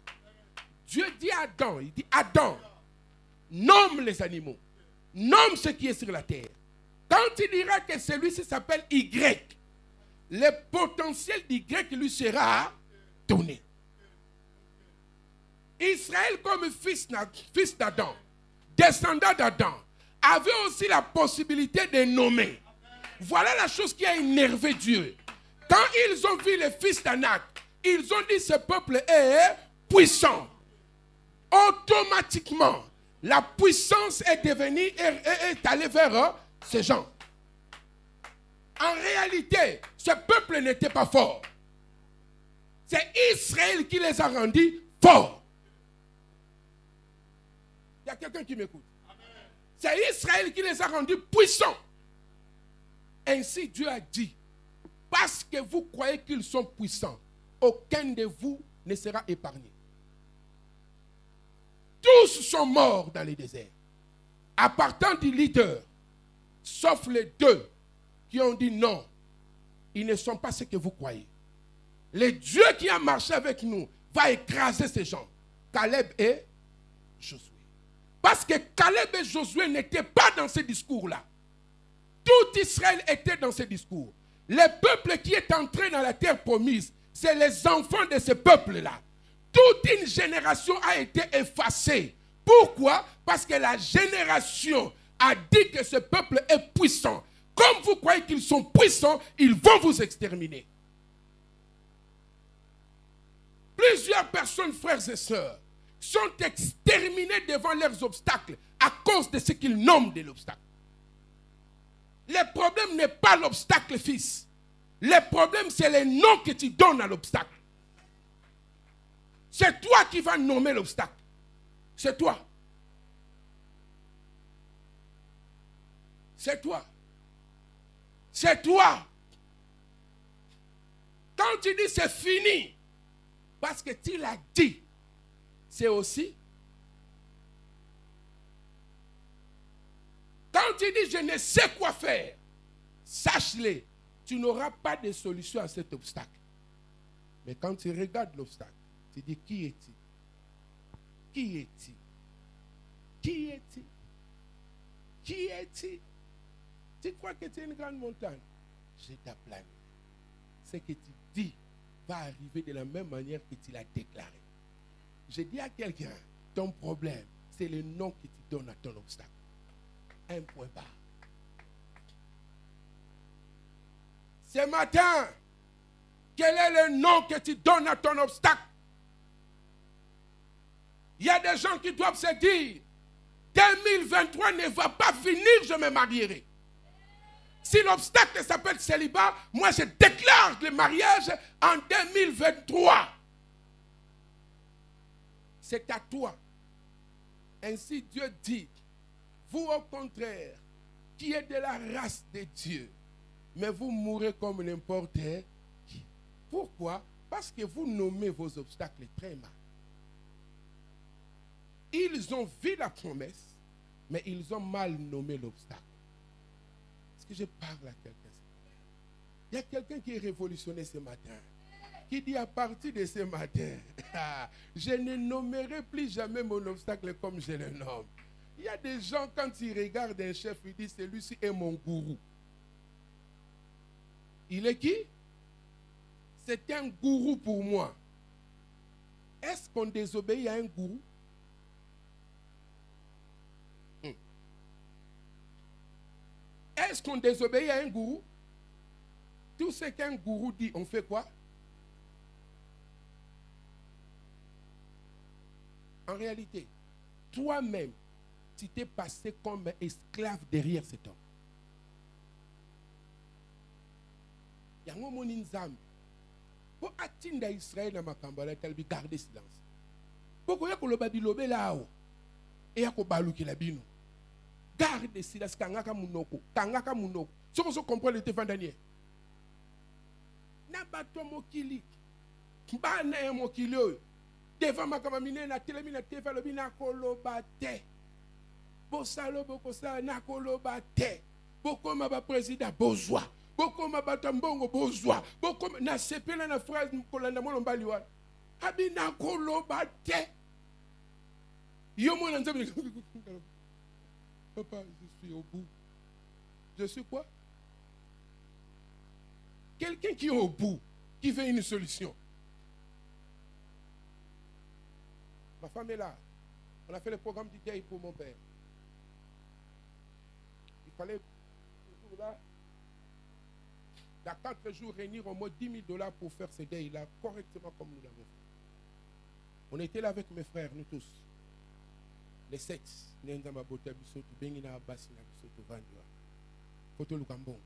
Dieu dit à Adam, il dit Adam, nomme les animaux, nomme ce qui est sur la terre. Quand il dira que celui-ci s'appelle Y, le potentiel d'Y lui sera donné. Israël comme fils d'Adam, descendant d'Adam, avait aussi la possibilité de nommer. Voilà la chose qui a énervé Dieu. Quand ils ont vu les fils d'Anak, ils ont dit ce peuple est puissant. Automatiquement, la puissance est devenue est allée vers ces gens. En réalité, ce peuple n'était pas fort. C'est Israël qui les a rendus forts. Il y a quelqu'un qui m'écoute. C'est Israël qui les a rendus puissants. Ainsi Dieu a dit, parce que vous croyez qu'ils sont puissants, aucun de vous ne sera épargné. Tous sont morts dans les déserts. À partant du leader, sauf les deux qui ont dit non, ils ne sont pas ce que vous croyez. Le Dieu qui a marché avec nous va écraser ces gens. Caleb et Josué. Parce que Caleb et Josué n'étaient pas dans ce discours-là. Tout Israël était dans ce discours. Le peuple qui est entré dans la terre promise, c'est les enfants de ce peuple-là. Toute une génération a été effacée. Pourquoi? Parce que la génération a dit que ce peuple est puissant. Comme vous croyez qu'ils sont puissants, ils vont vous exterminer. Plusieurs personnes, frères et sœurs, sont exterminés devant leurs obstacles à cause de ce qu'ils nomment de l'obstacle. Le problème n'est pas l'obstacle, fils. Le problème, c'est le nom que tu donnes à l'obstacle. C'est toi qui vas nommer l'obstacle. C'est toi. C'est toi. C'est toi. Quand tu dis c'est fini, parce que tu l'as dit, c'est aussi. Quand tu dis je ne sais quoi faire, sache-le, tu n'auras pas de solution à cet obstacle. Mais quand tu regardes l'obstacle, tu dis qui est-il? Qui est-il? Qui est-il? Qui est-il? Tu crois que tu es une grande montagne? Je t'aplane. Ce que tu dis va arriver de la même manière que tu l'as déclaré. Je dis à quelqu'un, ton problème, c'est le nom que tu donnes à ton obstacle. Un point barre. Ce matin, quel est le nom que tu donnes à ton obstacle? Il y a des gens qui doivent se dire, 2023 ne va pas finir, je me marierai. Si l'obstacle s'appelle célibat, moi je déclare le mariage en 2023. C'est à toi. Ainsi Dieu dit, vous au contraire, qui est de la race de Dieu. Mais vous mourrez comme n'importe qui. Pourquoi? Parce que vous nommez vos obstacles très mal. Ils ont vu la promesse, mais ils ont mal nommé l'obstacle. Est-ce que je parle à quelqu'un? Il y a quelqu'un qui est révolutionné ce matin, qui dit à partir de ce matin, je ne nommerai plus jamais mon obstacle comme je le nomme. Il y a des gens, quand ils regardent un chef, ils disent, celui-ci est mon gourou. Il est qui? C'est un gourou pour moi. Est-ce qu'on désobéit à un gourou? Est-ce qu'on désobéit à un gourou? Tout ce qu'un gourou dit, on fait quoi? En réalité, toi-même, tu t'es passé comme esclave derrière cet homme. Il y a un moment où pour atteindre Israël dans ma cambala, il garder silence. Pourquoi il y a un babilobe là-haut? Et il y a un balouki là-bino. Garde silence, kangaka munoko. Kangaka munoko. Ce qu'on comprend le téléphone dernier. Nabato mokili. Bana mokili. Devant ma kamamine na telemi na tefa lobi na koloba te. Bosalo bokosa na koloba te. Bokoma ba président bozwa. Bokoma batambongo bozwa. Bokoma na sepela na phrase kolanda mono mbali wana. Abi na koloba te. Yo mona nzambe. Papa, je suis au bout. Je suis quoi? Quelqu'un qui est au bout, qui veut une solution. Ma femme est là. On a fait le programme du deuil pour mon père. Il fallait, ce jour-là, dans 4 jours, réunir au moins 10 000 $ pour faire ce deuil-là correctement comme nous l'avons fait. On était là avec mes frères, nous tous. Les 7, Nenzama Bota Bisoto, Bengina Basina Bisoto Vandua, Photo Lukambon,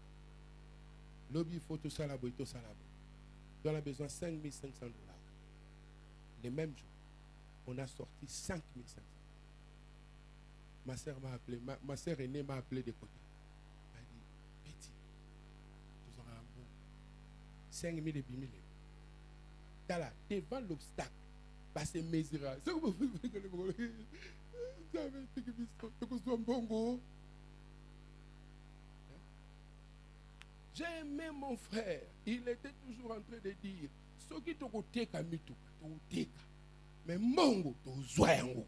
Lobby Photo Salabo et Salabo. On a besoin de 5 500 $. Les mêmes jours, on a sorti 5 500 $. Ma soeur m'a appelé, ma soeur aînée m'a appelé de côté. Elle a dit, petit, tu auras un bon 5 000 et 8 000 €. T'as là, devant l'obstacle, bah c'est misérable. J'ai aimé mon frère. Il était toujours en train de dire ce qui te koteka mitu toteka mais mongo tozwa yango.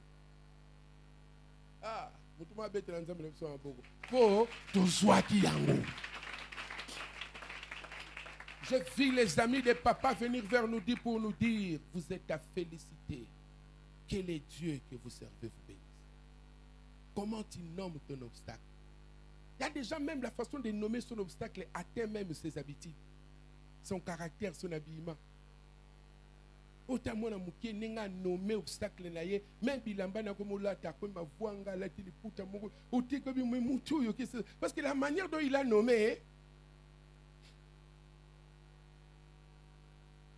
Ah, mutuma betela nzambe na biso maboko po tozwa ki yango. J'ai vu les amis de papa venir vers nous dire pour nous dire vous êtes à féliciter. Quel est Dieu que vous servez, vous bénisse. Comment tu nommes ton obstacle? Il y a déjà même la façon de nommer son obstacle atteint même ses habitudes, son caractère, son habillement. Autant moi je n'ai nommé obstacle même bilamba na comme la ta comme ma voix la tili puta mongo oti comme me mutu yo parce que la manière dont il a nommé.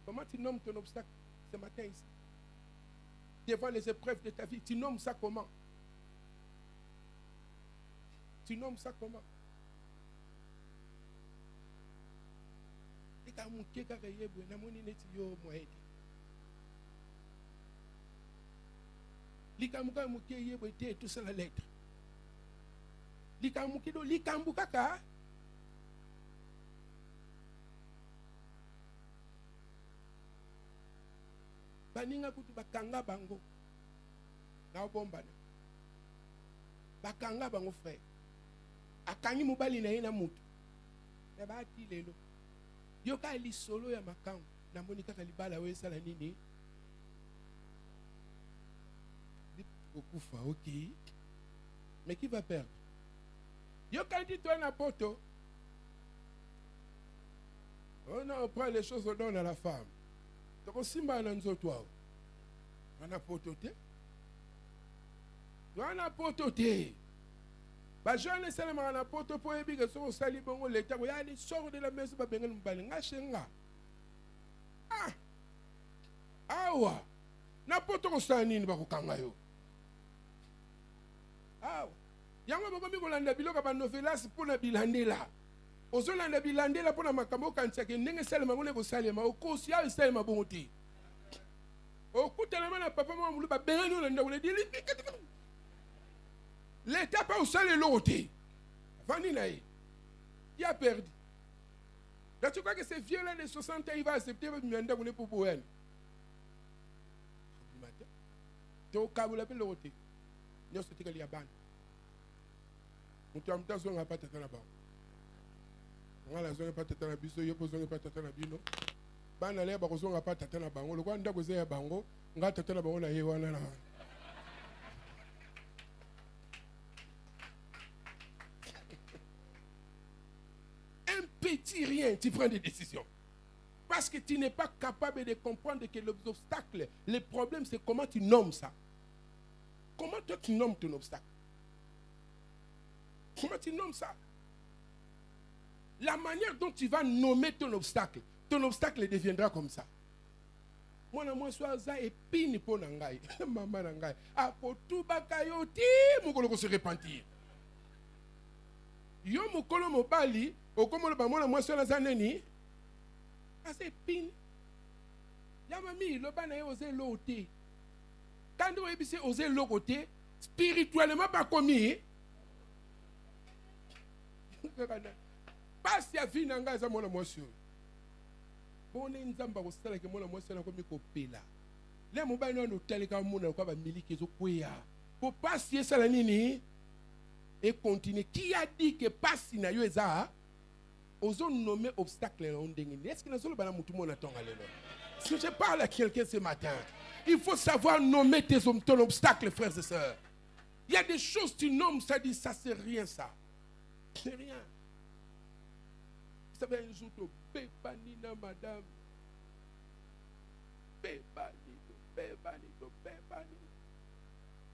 Comment tu nommes ton obstacle ce matin ici? Devant les épreuves de ta vie, tu nommes ça comment? Tu nommes ça comment? Likamuka muke yebo te tout ça la lettre. Likamuki do likambuka ka. Baninga kutu bakanga bango. Na bombana. Bakanga bango frère. Akangi mobali na yena mutu. Na ba ti lelo. Yoka li solo ya makango. Na monika kalibala we sala nini? Okufa, ok. Mais qui va perdre? Yoka dit toi na poto. On prend les choses, on donne à la femme. Donc simba na nzoto. On a poto te. On a poto te. Bah jeune seulement na poto po ebi que so sali bongo l'état ya ni sort de la maison ba benga mbali ngashenga. Ah. Awa. Na poto ko sani ni ba ko kanga yo. Awa. Yango bokomi kolanda biloko ba novelas pona bilandela. Ozolanda bilandela pona makambo kantsake ndenge salema ngone ko salema okosi ya salema bongote. Okutana na papa mwa mulu ba bengani olanda kule dili. L'état pas au sol et l'autre. Vani naï. Il a perdu. Là, tu crois que ces vieux-là de 60 ans, il va accepter votre mien pour Bouen. Tu au cas où l'appelle l'autre. Nous sommes tous les ban. Nous sommes tous les pas tête là-bas. On a la zone pas tête là-bas. Il y a besoin pas tête là-bas. Ban aller ba kozonga pas tête là-bas. Le quoi ndako zé bango. Nga tête là-bas on a yewana na. Petit rien, tu prends des décisions. Parce que tu n'es pas capable de comprendre que l'obstacle, le problème, c'est comment tu nommes ça. Comment toi tu nommes ton obstacle? Comment tu nommes ça? La manière dont tu vas nommer ton obstacle deviendra comme ça. Moi, je suis épine pour Nangai. Maman Nangai. A pour tout bakayoti, mon collègue se repentir. Yo mon collègue mobali. Au comme le bamon moi sur la zaneni, assez pin. Yamami, le ban a osé l'ôter. Quand on a osé l'ôter, spirituellement pas commis. Pas si a vu n'anga za mon monsieur. Bon nzamba ko sala ke mon monsieur na ko mi ko pela. Les mobile no hôtel ka mon ko ba miliki zo kwea. Pour pas si ça la nini et continuer. Qui a dit que pas si na yo eza osons nommer obstacle. Est-ce que nous sommes dans si je parle à quelqu'un ce matin, il faut savoir nommer ton obstacle, frères et sœurs. Il y a des choses que tu nommes, ça dit ça c'est rien ça. C'est rien. Vous savez un jour, Pépanina madame. Pépanito.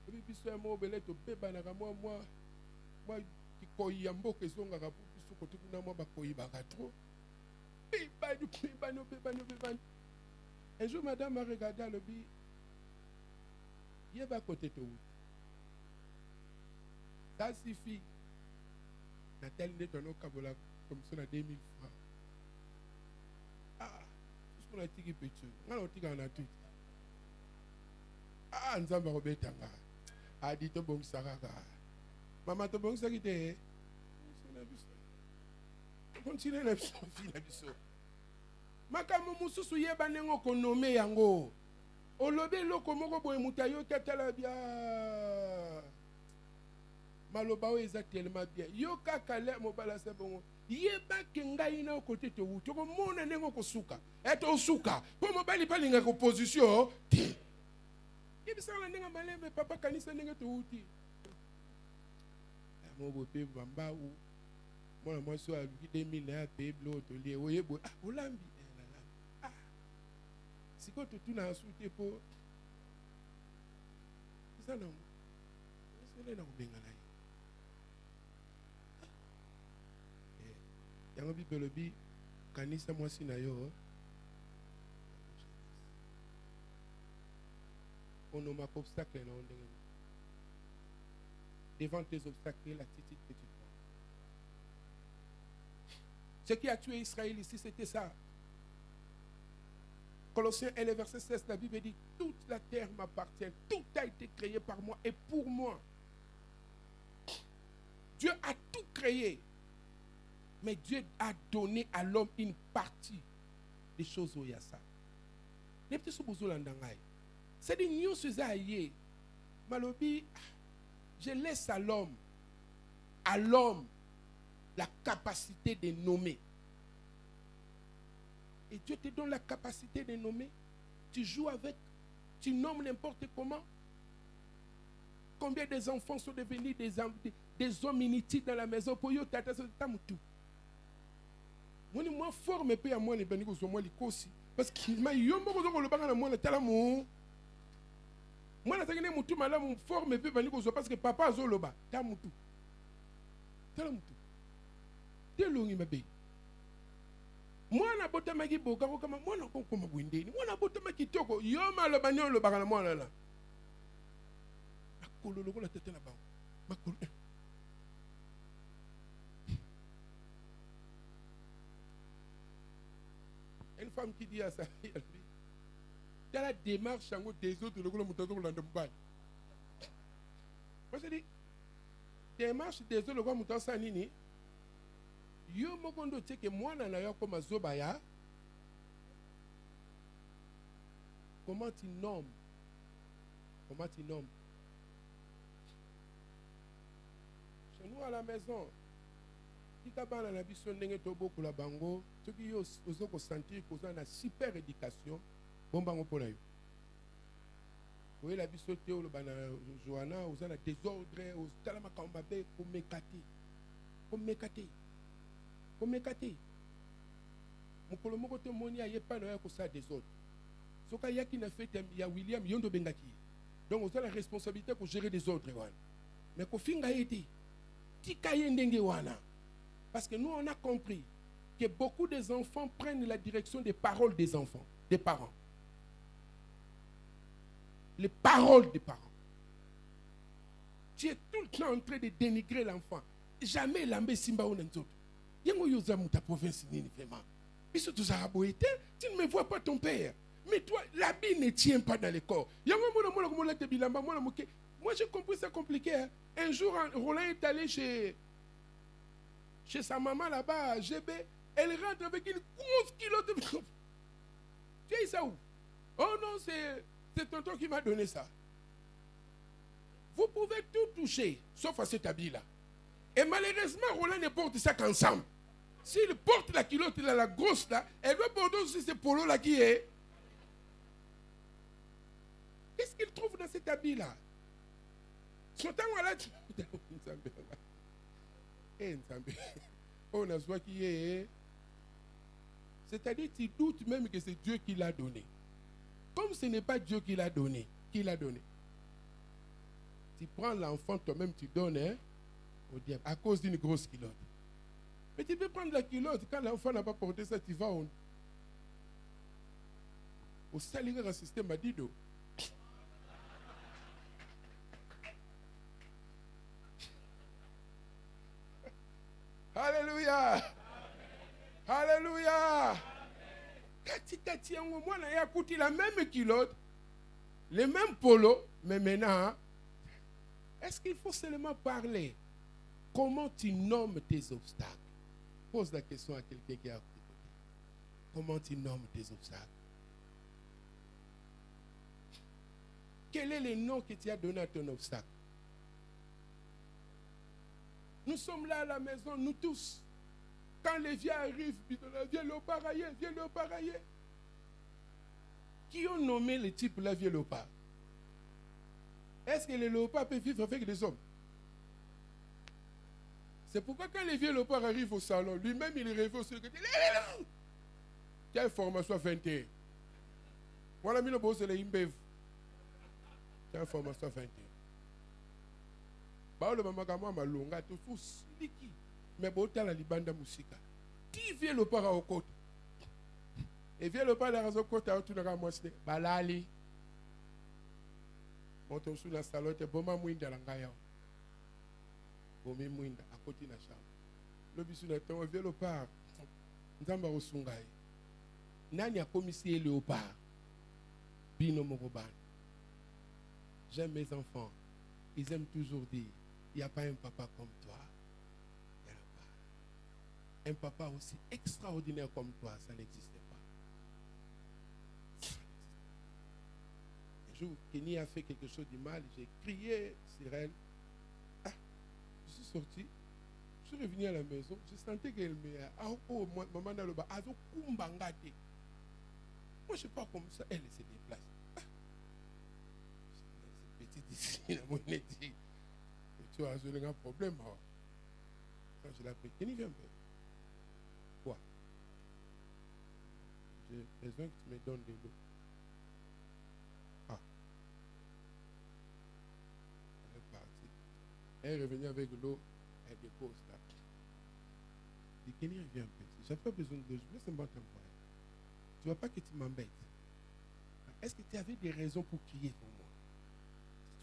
Et puis c'est un mot belé to pépanaka moi qui koyambo que zonga ka côté de moi bakoyibaka trop. Un jour madame m'a regardé le bi. Il va côté de où? Ça suffit. Nathalie n'est ton kabola comme ça na 2000 francs. Ah, tout ce qu'on a dit qui peut tuer. On a dit qu'on a tout. Ah, nous avons rebêtanga. A dit to bon saraka. Maman to bon sarite. Continue la vie la biso. Makamo mususu yeba nengo konome yango. Olobe loko moko boye mutayo tatala bia. Maloba o eza tellement bien. Yo kakale mobala se bongo. Yeba kenga ina côté to wu. To ko mona nengo ko suka. Eto suka. Po mobali palinga ko position. Yebisa la nenga malebe papa kanisa nenga to wuti. Mo bo pe bamba ou. Moi, je suis à 2000 ans, pays bleu, lié. Oui, ah, Olambi. Ah, si quand tu n'as souhaité pour. C'est ça, non? C'est là, on est là. Il y a un peu de bi, kanisa moi si na yo. On nomme obstacle, non? Devant tes obstacles, l'attitude que tu prends. Ce qui a tué Israël ici, c'était ça. Colossiens 1, verset 16, la Bible dit, toute la terre m'appartient, tout a été créé par moi et pour moi. Dieu a tout créé, mais Dieu a donné à l'homme une partie des choses où il y a ça. C'est des news Malobi, je laisse à l'homme la capacité de nommer. Et Dieu te donne la capacité de nommer. Tu joues avec, tu nommes n'importe comment. Combien des enfants sont devenus des hommes inutiles dans la maison pour eux, tout. Moi, forme peu à moi, les bénis que moi, les cosi. Parce qu'il m'a eu un peu de bagan à moi, le talamu. Moi, la tagine moutou, madame, forme peu bénis que parce que papa a zoloba. Tamutu. Talamutu. Telongi mabe. Moi na bota maki boka ko kama moi na ko koma bwindeni. Moi na bota maki toko yo ma lo banyo lo bakana moi la. Makolo lo ko la tete na ba. Makolo. femme qui dit à sa fille, il y a la démarche des autres, le gouvernement de Mbaye. Moi je dis, démarche des autres, le gouvernement de Sanini, yo mokondo teke mwana na yo comme Zobaya. Comment tu nommes? Comment tu nommes? Chez nous à la maison, tika bana na biso ndenge toboko la bango, soki yo ozo ko sentir ko za na super éducation, bon bango pona yo. Oui la biso te o bana Joanna, oza na désordre, o tala makamba be ko mekati. Ko mekati. Ko mekati. Mokolo moko te moni aye pa na ko sa désordre. Soka yaki na fête ya William yondo bengaki. Donc on a la responsabilité pour gérer des ordres wana. Mais ko finga yete. Tika yendenge wana. Parce que nous, on a compris que beaucoup des enfants prennent la direction des paroles des enfants, des parents. Les paroles des parents. Tu es tout le temps en train de dénigrer l'enfant. Jamais l'ambé simba ou n'entot. Yango yoza muta province nini vraiment. Biso tu ne me vois pas ton père. Mais toi, l'habit ne tient pas dans le corps. Moi, j'ai compris ça compliqué. Hein. Un jour, Roland est allé chez sa maman là-bas à GB. Elle rentre avec une grosse culotte. Tu sais ça où? Oh non, c'est tonton qui m'a donné ça. Vous pouvez tout toucher, sauf à cet habit-là. Et malheureusement, Roland ne porte ça qu'ensemble. S'il porte la culotte, il a la grosse là, elle doit porter aussi ce polo-là qui est. Qu'est-ce qu'il trouve dans cet habit-là? Son temps, voilà. On a soit qui est. C'est-à-dire, tu doutes même que c'est Dieu qui l'a donné. Comme ce n'est pas Dieu qui l'a donné, qui l'a donné. Tu prends l'enfant toi-même, tu donnes hein, au diable à cause d'une grosse culotte. Mais tu peux prendre la culotte, quand l'enfant n'a pas porté ça, tu vas au salir un système à Dido. Alléluia. Alléluia. Kati moi na ya kuti la même culotte, le même polo, mais maintenant, est-ce qu'il faut seulement parler? Comment tu nommes tes obstacles? Pose la question à quelqu'un qui a côté. Comment tu nommes tes obstacles? Quel est le nom que tu as donné à ton obstacle? Nous sommes là à la maison, nous tous. Quand les vieux arrivent, viens le barailler, viens le barailler. Qui ont nommé le type là, viens le pas? Est-ce que les léopards peuvent vivre avec des hommes? C'est pourquoi quand les vieux léopards arrivent au salon, lui-même il rêve aussi. Quelle formation 21? Voilà, le boss, c'est les imbev. Quelle formation 21? Baolo mamagama malonga to so siliki mais bota la libanda musika ti vie le para au côté et vie le para au côté à tout na mwasne balali moto sous la salote boma mwinda la ngaya bomi mwinda à côté na chambre le bisu na temps vie le para nzamba osungai nani a commissaire léopard bino mokobana. J'aime mes enfants, ils aiment toujours dire il n'y a pas un papa comme toi. Il n'y en a pas. Un papa aussi extraordinaire comme toi, ça n'existe pas. Un jour, Kenny a fait quelque chose de mal, j'ai crié sur elle. Ah, je suis sorti, je suis revenu à la maison, je sentais qu'elle me... Ah, oh, maman dans le bas, azo kumbangate. Moi, je ne sais pas comme ça, elle se déplace. Ah. C'est petit ici, la monnaie dit. Tu as un problème. Quand je l'ai appris, Kenny vient me faire. Quoi? J'ai besoin que tu me donnes de l'eau. Ah. Elle est partie. Elle est revenue avec l'eau. Elle dépose là. Je dis, Kenny, viens un peu. Je n'ai pas besoin de l'eau. Je laisse moi t'envoyer. Tu ne vois pas que tu m'embêtes. Est-ce que tu avais des raisons pour crier pour moi?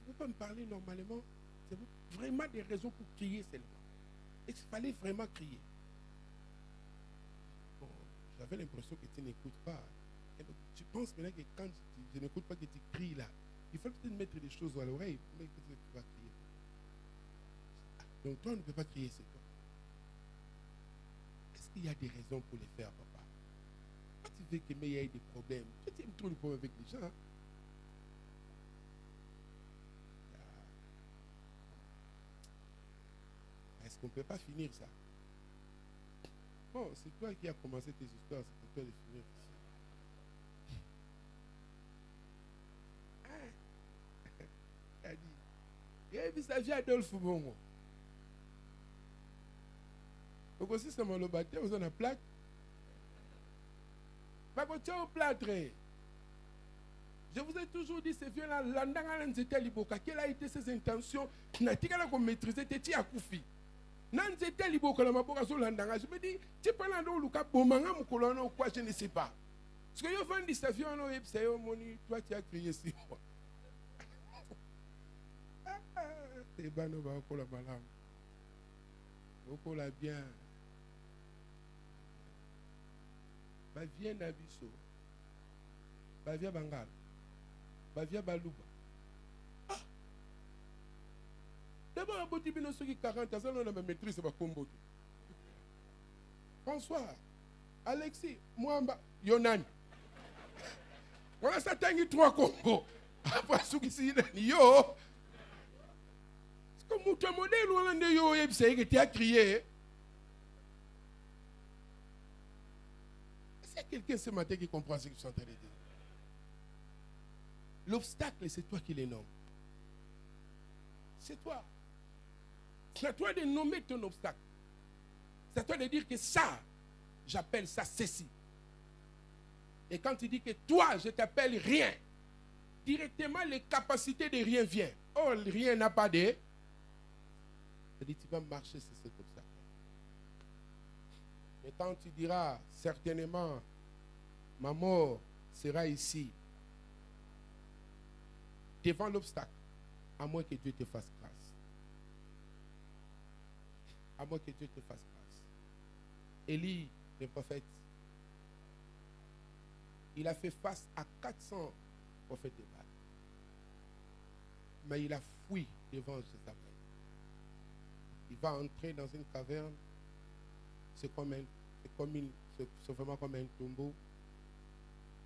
Tu ne peux pas me parler normalement? C'est vraiment des raisons pour crier seulement. Il fallait vraiment crier. Bon, j'avais l'impression que tu n'écoutes pas. Et donc, tu penses maintenant que quand je n'écoute pas que tu cries là, il faut peut-être mettre des choses à l'oreille. Mais peut-être que tu vas crier. Donc toi, on ne peut pas crier, c'est toi. Est-ce qu'il y a des raisons pour les faire, papa? Quand tu veux qu'il y ait des problèmes, tu aimes trop les problèmes avec les gens. Hein? Est-ce qu'on ne peut pas finir ça? Bon, c'est toi qui as commencé tes histoires, c'est pour toi de finir ici. Elle dit, il a vu sa vie Adolphe Bongo. Donc aussi, c'est mon baptême, vous en avez plaque. Mais quand tu es au plâtre, je vous ai toujours dit, ces vieux-là, l'andanga n'était liboka. Quelles a été ses intentions? N'a pas qu'on maîtrisait, tu as koufi. N'était liboka la maboka sur l'andanga. Je me dis, tu peux l'andanga ou luka bomanga moukolona ou quoi, je ne sais pas. Parce que yo vend sa vie en oeil, c'est moni, toi tu as crié si moi. T'es ban au bas la malam. Au la bien. Ba vient d'Abisso. Ba vient Bangal. Ba vient Balouba. Ah! D'abord, un petit peu qui 40 ans, on a ma maîtrise, c'est ma combo. François, Alexis, moi, Yonan. On a ça, tangi 3 combos. Après, ce qui s'y est, yo. C'est comme ton modèle, on a dit yo, c'est que tu as crié. Quelqu'un ce matin qui comprend ce que je suis en train de dire. L'obstacle, c'est toi qui les nommes. C'est toi. C'est à toi de nommer ton obstacle. C'est à toi de dire que ça, j'appelle ça ceci. Et quand tu dis que toi, je t'appelle rien, directement les capacités de rien viennent. Oh, rien n'a pas de. C'est-à-dire tu vas marcher sur cet obstacle. Mais quand tu diras certainement, ma mort sera ici, devant l'obstacle, à moins que Dieu te fasse grâce. À moins que Dieu te fasse grâce. Élie, le prophète, il a fait face à 400 prophètes de Baal. Mais il a fui devant Jézabel. Il va entrer dans une caverne. C'est vraiment comme un tombeau.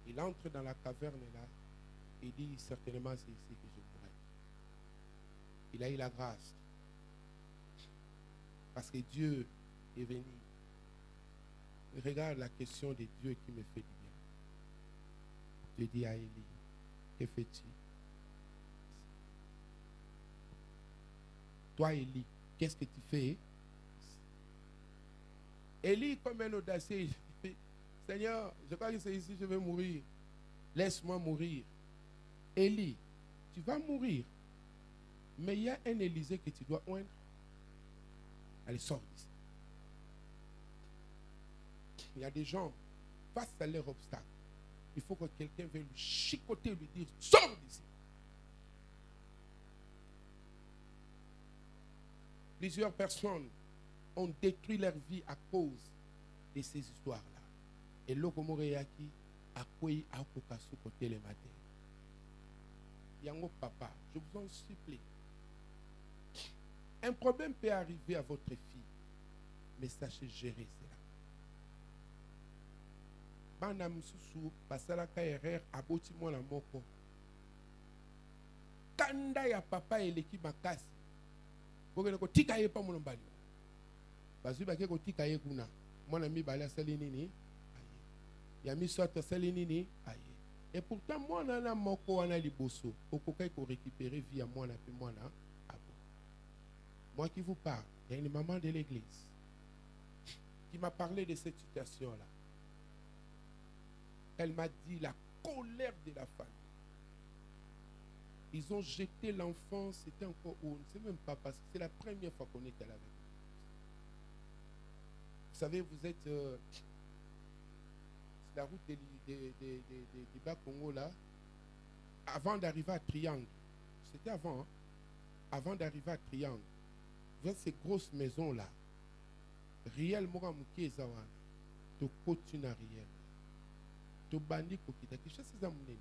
Il entre dans la caverne là. Il dit certainement c'est ici que je mourrai. Il a eu la grâce. Parce que Dieu est venu. Regarde la question de Dieu qui me fait du bien. Dieu dit à Élie, que fais-tu? Toi Élie, qu'est-ce que tu fais? Élie, comme un audacieux, il dit, Seigneur, je crois que c'est ici que je vais mourir. Laisse-moi mourir. Élie, tu vas mourir. Mais il y a un Élysée que tu dois oindre. Allez, sors d'ici. Il y a des gens, face à leur obstacle, il faut que quelqu'un vienne lui chicoter et lui dire, sors d'ici. Plusieurs personnes ont détruit leur vie à cause de ces histoires-là. Et l'Okomoreyaki a quoi à Kokasu côté les matins. Yango papa, je vous en supplie. Un problème peut arriver à votre fille, mais sachez gérer cela. Bana mususu basala ka erreur aboti mwana moko. Kanda ya papa eleki makasi. Bokene ko tika ye pa monombali. Bazui bake ko tika ye kuna. Mwana mibali asali nini? Aye. Ya misoto asali nini? Aye. Et pourtant mwana na moko wana liboso, okokai ko récupérer via mwana pe mwana. Moi qui vous parle, il y a une maman de l'église qui m'a parlé de cette situation-là. Elle m'a dit la colère de la famille. Ils ont jeté l'enfant, c'était encore où, on ne sait même pas parce que c'est la première fois qu'on était là avec lui. Vous savez, vous êtes c'est la route des Bas-Congo là, avant d'arriver à Triangle. C'était avant, hein? Avant d'arriver à Triangle. Vous avez ces grosses maisons là. Riel Moramuki et Zawana. to continue arrière. To bandi kokita. Quelque chose c'est amouneni.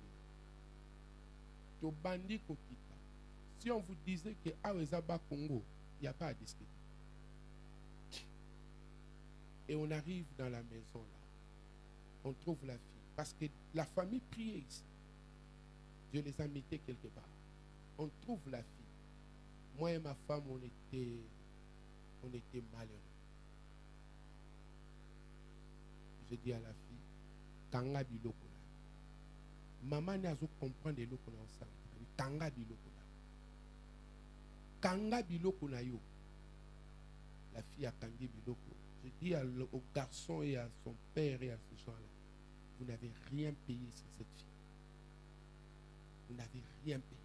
To bandi kokita. Si on vous disait que Awezaba Congo, il n'y a pas à discuter. Et on arrive dans la maison là. On trouve la fille. Parce que la famille priait ici. Dieu les a mis quelque part. On trouve la fille. Moi et ma femme, on était malheureux. Je dis à la fille, Kanga biloko na. Maman n'a pas comprendre de l'oko na ensemble. Kanga biloko na. Kanga biloko na yo. La fille a kangé biloko. Je dis au garçon et à son père et à ces gens-là, vous n'avez rien payé sur cette fille. Vous n'avez rien payé.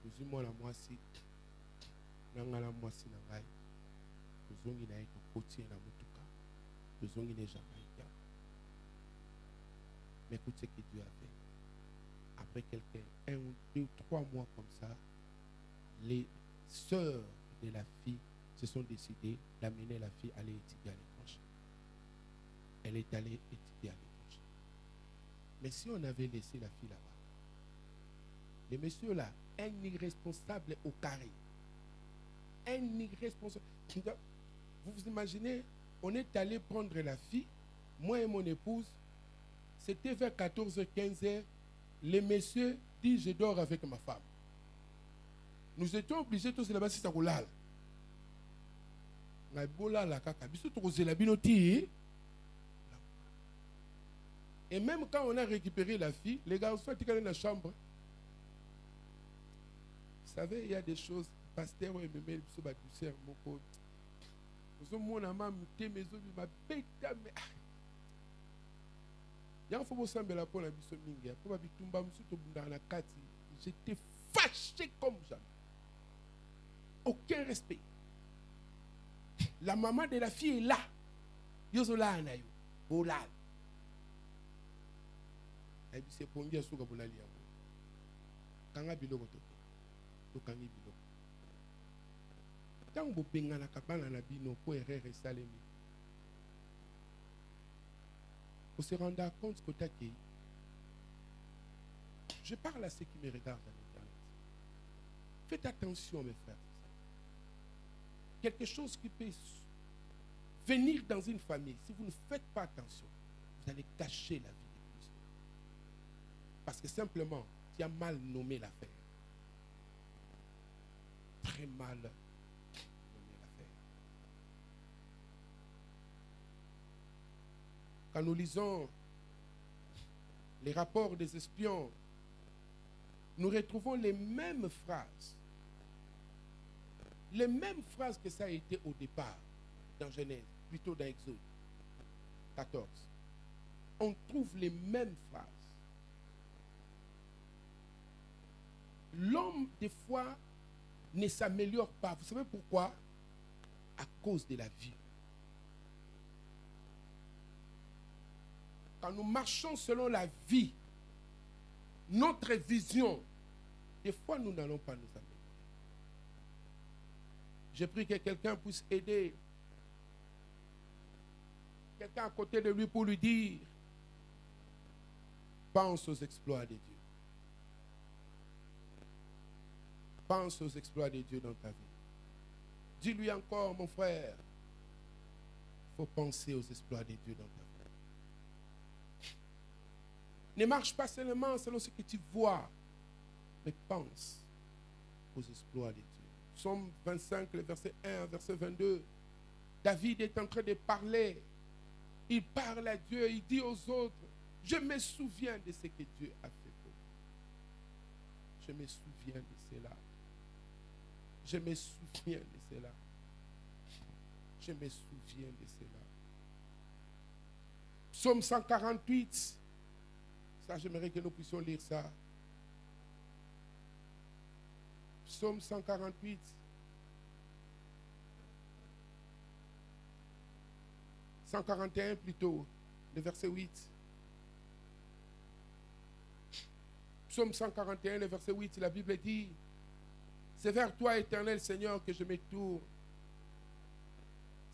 Nous sommes la moitié. Nous sommes la moitié. Nous sommes la moitié. Nous sommes les Jamaïcains. Mais écoute ce que Dieu a fait. Après quelques 1 ou 2 ou 3 mois comme ça, les sœurs de la fille se sont décidées d'amener la fille à aller étudier à l'étranger. Elle est allée étudier à l'étranger. Mais si on avait laissé la fille là-bas, le monsieur là, un irresponsable au carré, un irresponsable. Vous vous imaginez, on est allé prendre la fille, moi et mon épouse, c'était vers 14h-15h, le monsieur dit je dors avec ma femme. Nous étions obligés tous là-bas si ça roule. Et même quand on a récupéré la fille, les garçons étaient dans la chambre. Vous savez, il y a des choses, pasteur, il me met sur ma douceur, mon code. Mon amant, mes maisons, ma bête, mais. Il y a un faux semble la pour la mission mingue. Pour ma bitumba, dans la carte, j'étais fâché comme jamais. Aucun respect. La maman de la fille est là. Yozola anayo. Bolal. Elle dit c'est pour dire ce que vous allez dire. Kanga biloko to. To kangi biloko. Tant que vous na kabana na bino pour erreur salemi. Vous se rendez compte que t'as. Je parle à ceux qui me regardent à l'internet. Faites attention mes frères. Quelque chose qui peut venir dans une famille, si vous ne faites pas attention, vous allez gâcher la vie de Christ. Parce que simplement, tu as mal nommé l'affaire. Très mal nommé l'affaire. Quand nous lisons les rapports des espions, nous retrouvons les mêmes phrases. Les mêmes phrases que ça a été au départ dans Genèse, plutôt dans Exode 14. On trouve les mêmes phrases. L'homme, des fois, ne s'améliore pas. Vous savez pourquoi? À cause de la vie. Quand nous marchons selon la vie, notre vision, des fois, nous n'allons pas nous améliorer. J'ai pris que quelqu'un puisse aider quelqu'un à côté de lui pour lui dire, pense aux exploits de Dieu. Pense aux exploits de Dieu dans ta vie. Dis-lui encore, mon frère, il faut penser aux exploits de Dieu dans ta vie. Ne marche pas seulement selon ce que tu vois, mais pense aux exploits de Dieu. Psaume 25, le verset 1, verset 22. David est en train de parler. Il parle à Dieu, il dit aux autres, je me souviens de ce que Dieu a fait pour moi. Je me souviens de cela. Je me souviens de cela. Je me souviens de cela. Psaume 148. Ça, j'aimerais que nous puissions lire ça. Psaume 148. « 141 plutôt, le verset 8. Psaume 141, le verset 8, la Bible dit, c'est vers toi, éternel Seigneur, que je me tourne.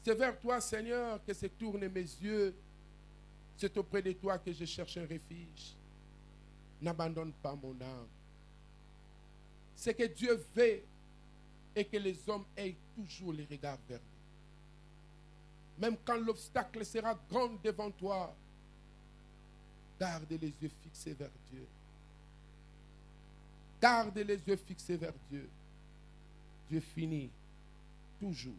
C'est vers toi, Seigneur, que se tournent mes yeux. C'est auprès de toi que je cherche un refuge. N'abandonne pas mon âme. C'est que Dieu veut et que les hommes aient toujours les regards vers lui. Même quand l'obstacle sera grand devant toi, garde les yeux fixés vers Dieu. Garde les yeux fixés vers Dieu. Dieu finit toujours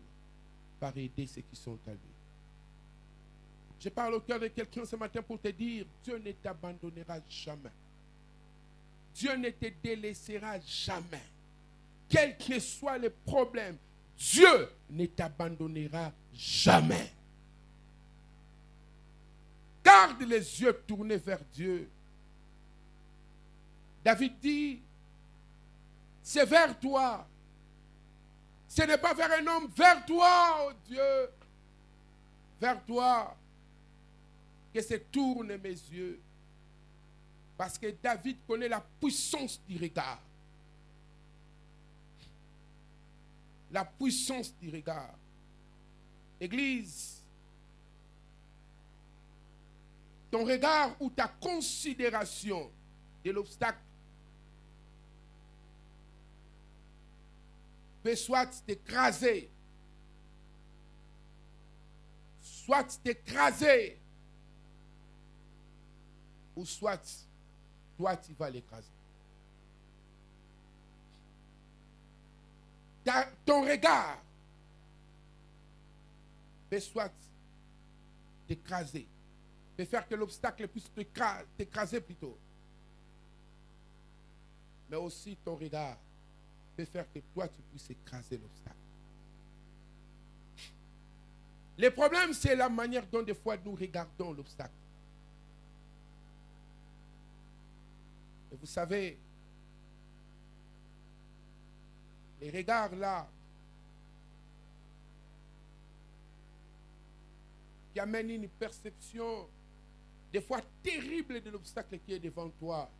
par aider ceux qui sont à lui. Je parle au cœur de quelqu'un ce matin pour te dire, Dieu ne t'abandonnera jamais. Dieu ne te délaissera jamais. Quel que soit le problème, Dieu ne t'abandonnera jamais. Garde les yeux tournés vers Dieu. David dit, c'est vers toi. Ce n'est pas vers un homme, vers toi, oh Dieu. Vers toi que se tournent mes yeux. Parce que David connaît la puissance du regard. La puissance du regard. Église, ton regard ou ta considération de l'obstacle peut soit t'écraser, ou soit toi tu vas l'écraser. Ton regard peut soit t'écraser, peut faire que l'obstacle puisse t'écraser plutôt. Mais aussi ton regard peut faire que toi tu puisses écraser l'obstacle. Le problème, c'est la manière dont des fois nous regardons l'obstacle. Et vous savez, les regards là, qui amènent une perception des fois terrible de l'obstacle qui est devant toi,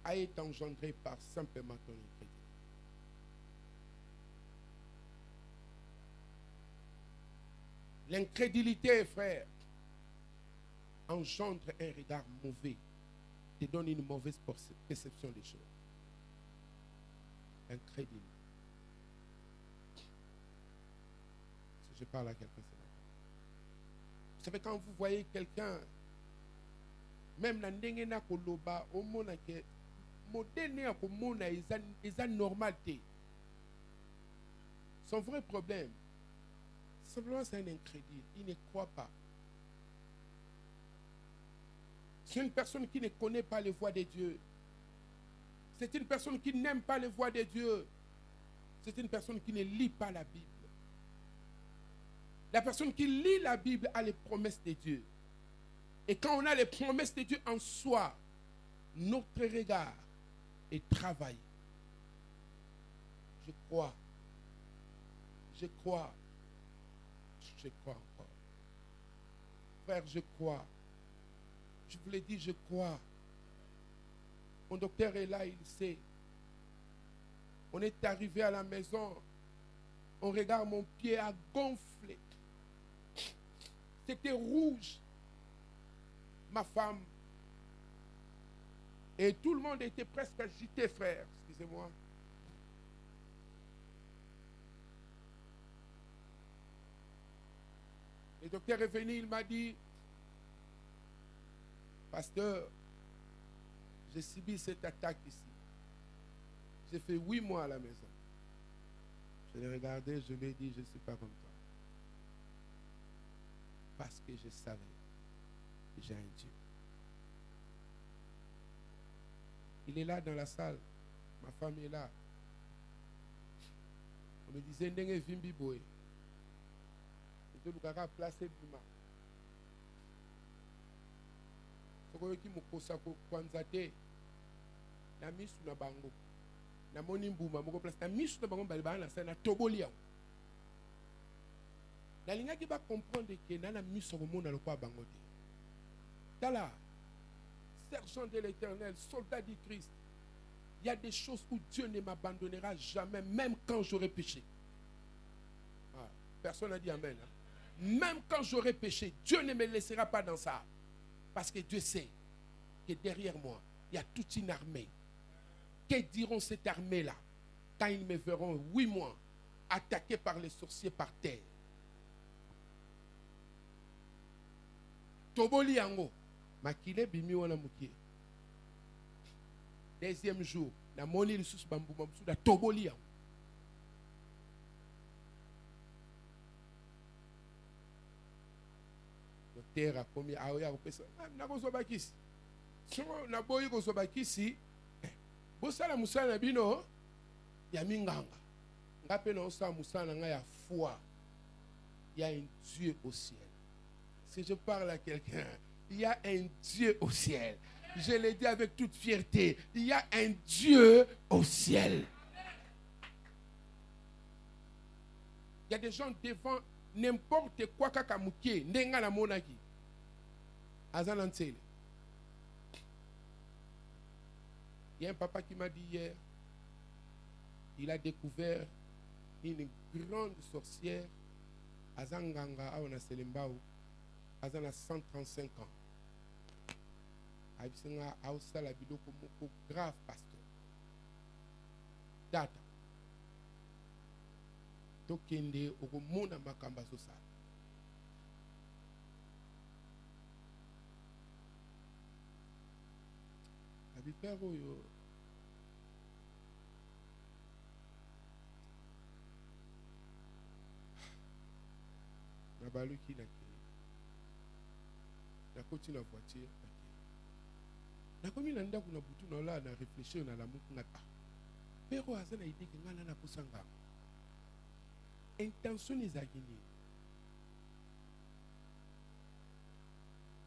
a été engendré par simplement ton incrédulité. L'incrédulité, frère, engendre un regard mauvais, te donne une mauvaise perception des choses. Incrédulité. Si je parle à quelqu'un, c'est là. Vous savez, quand vous voyez quelqu'un, même dans l'endengena koloba, au monde que modèle ko mona est normalité. Son vrai problème, simplement c'est un incrédule. Il ne croit pas. C'est une personne qui ne connaît pas les voies de Dieu. C'est une personne qui n'aime pas les voies de Dieu. C'est une personne qui ne lit pas la Bible. La personne qui lit la Bible a les promesses de Dieu. Et quand on a les promesses de Dieu en soi, notre regard est travaillé. Je crois. Je crois. Je crois encore. Frère, je crois. Je vous l'ai dit, je crois. Mon docteur est là, il sait. On est arrivé à la maison. On regarde, mon pied a gonflé. C'était rouge. Ma femme. Et tout le monde était presque agité, frère. Excusez-moi. Le docteur est venu, il m'a dit, pasteur, j'ai subi cette attaque ici. J'ai fait 8 mois à la maison. Je l'ai regardé, je lui ai dit, je ne suis pas comme toi. Parce que je savais que j'ai un Dieu. Il est là dans la salle. Ma femme est là. On me disait, Ndenge Vimbi Boy. Je dois me placer Bima. Sokoyoki mukosa ko kwanzate. Na misu na bango. Na moni mbuma moko place na misu na bango balibana na sana tobolia. Na linga ki ba comprendre que na misu ko mona lokwa bango te. Tala sergent de l'Éternel, soldat du Christ. Il y a des choses où Dieu ne m'abandonnera jamais, même quand j'aurai péché. Ah, personne n'a dit amen. Hein? Même quand j'aurai péché, Dieu ne me laissera pas dans ça. Parce que Dieu sait que derrière moi, il y a toute une armée. Que diront cette armée-là quand ils me verront 8 mois attaqué par les sorciers par terre? Toboli yango. Makile bimi wana mukie. Deuxième jour, na moni lisusu bambu mamsu da toboli yango. Docteur a komi aoya kopesa. Na kozo bakisi. Soko na boyi kozo bakisi. Bosala musala bino ya minganga. Ngape na osa musala nga ya foi. Il y a un Dieu au ciel. Si je parle à quelqu'un, il y a un Dieu au ciel. Je le dis avec toute fierté. Il y a un Dieu au ciel. Il y a des gens devant n'importe quoi kakamukie. Nenga na monaki. Azanansele. Il y a un papa qui m'a dit hier, il a découvert une grande sorcière, Azanganga, on a Selembao, Azana 135 ans. Aïsanga, Aoussa la vidéo comme grave pasteur. Data. Tokende, Okomona Makamba Sosa. Abipero yo. Nabaluki na ke. Na koti na voiture na ke. Na komi na ndako na butu na la na réfléchir na la muku na ta. Pero azana idée que ngana na kusanga. Intention ezakini.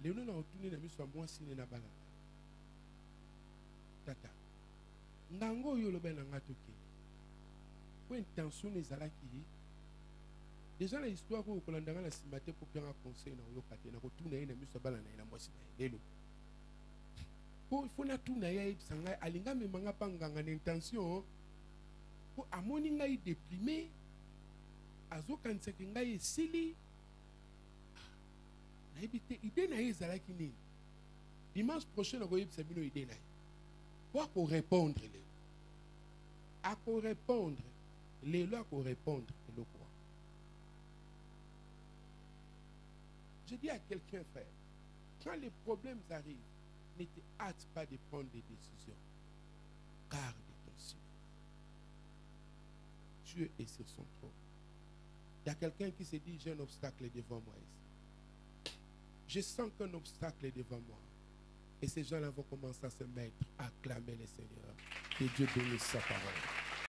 Léono na otuni na miso moi sine na bala. Tata. Ngango yo lobe na ngatoke. Ko intention ezalaki. Déjà la histoire où on a dans la simate pour bien un conseil dans le côté na retourner na miso bala na moi sine. Lelo. Pour il faut na tuna ya sanga alinga me manga panganga intention pour amoni ngai déprimé azo kanseki ngai esili na ebite idée na ezalaki nini dimanche prochain na koyebisa bino idée na pour répondre à quoi répondre les lois pour répondre le quoi. Je dis à quelqu'un frère, quand les problèmes arrivent, ne te hâte pas de prendre des décisions. Garde ton silence. Dieu est sur son trône. Il y a quelqu'un qui se dit, j'ai un obstacle devant moi ici. Je sens qu'un obstacle est devant moi. Et ces gens-là vont commencer à se mettre à acclamer le Seigneur. Que Dieu bénisse sa parole.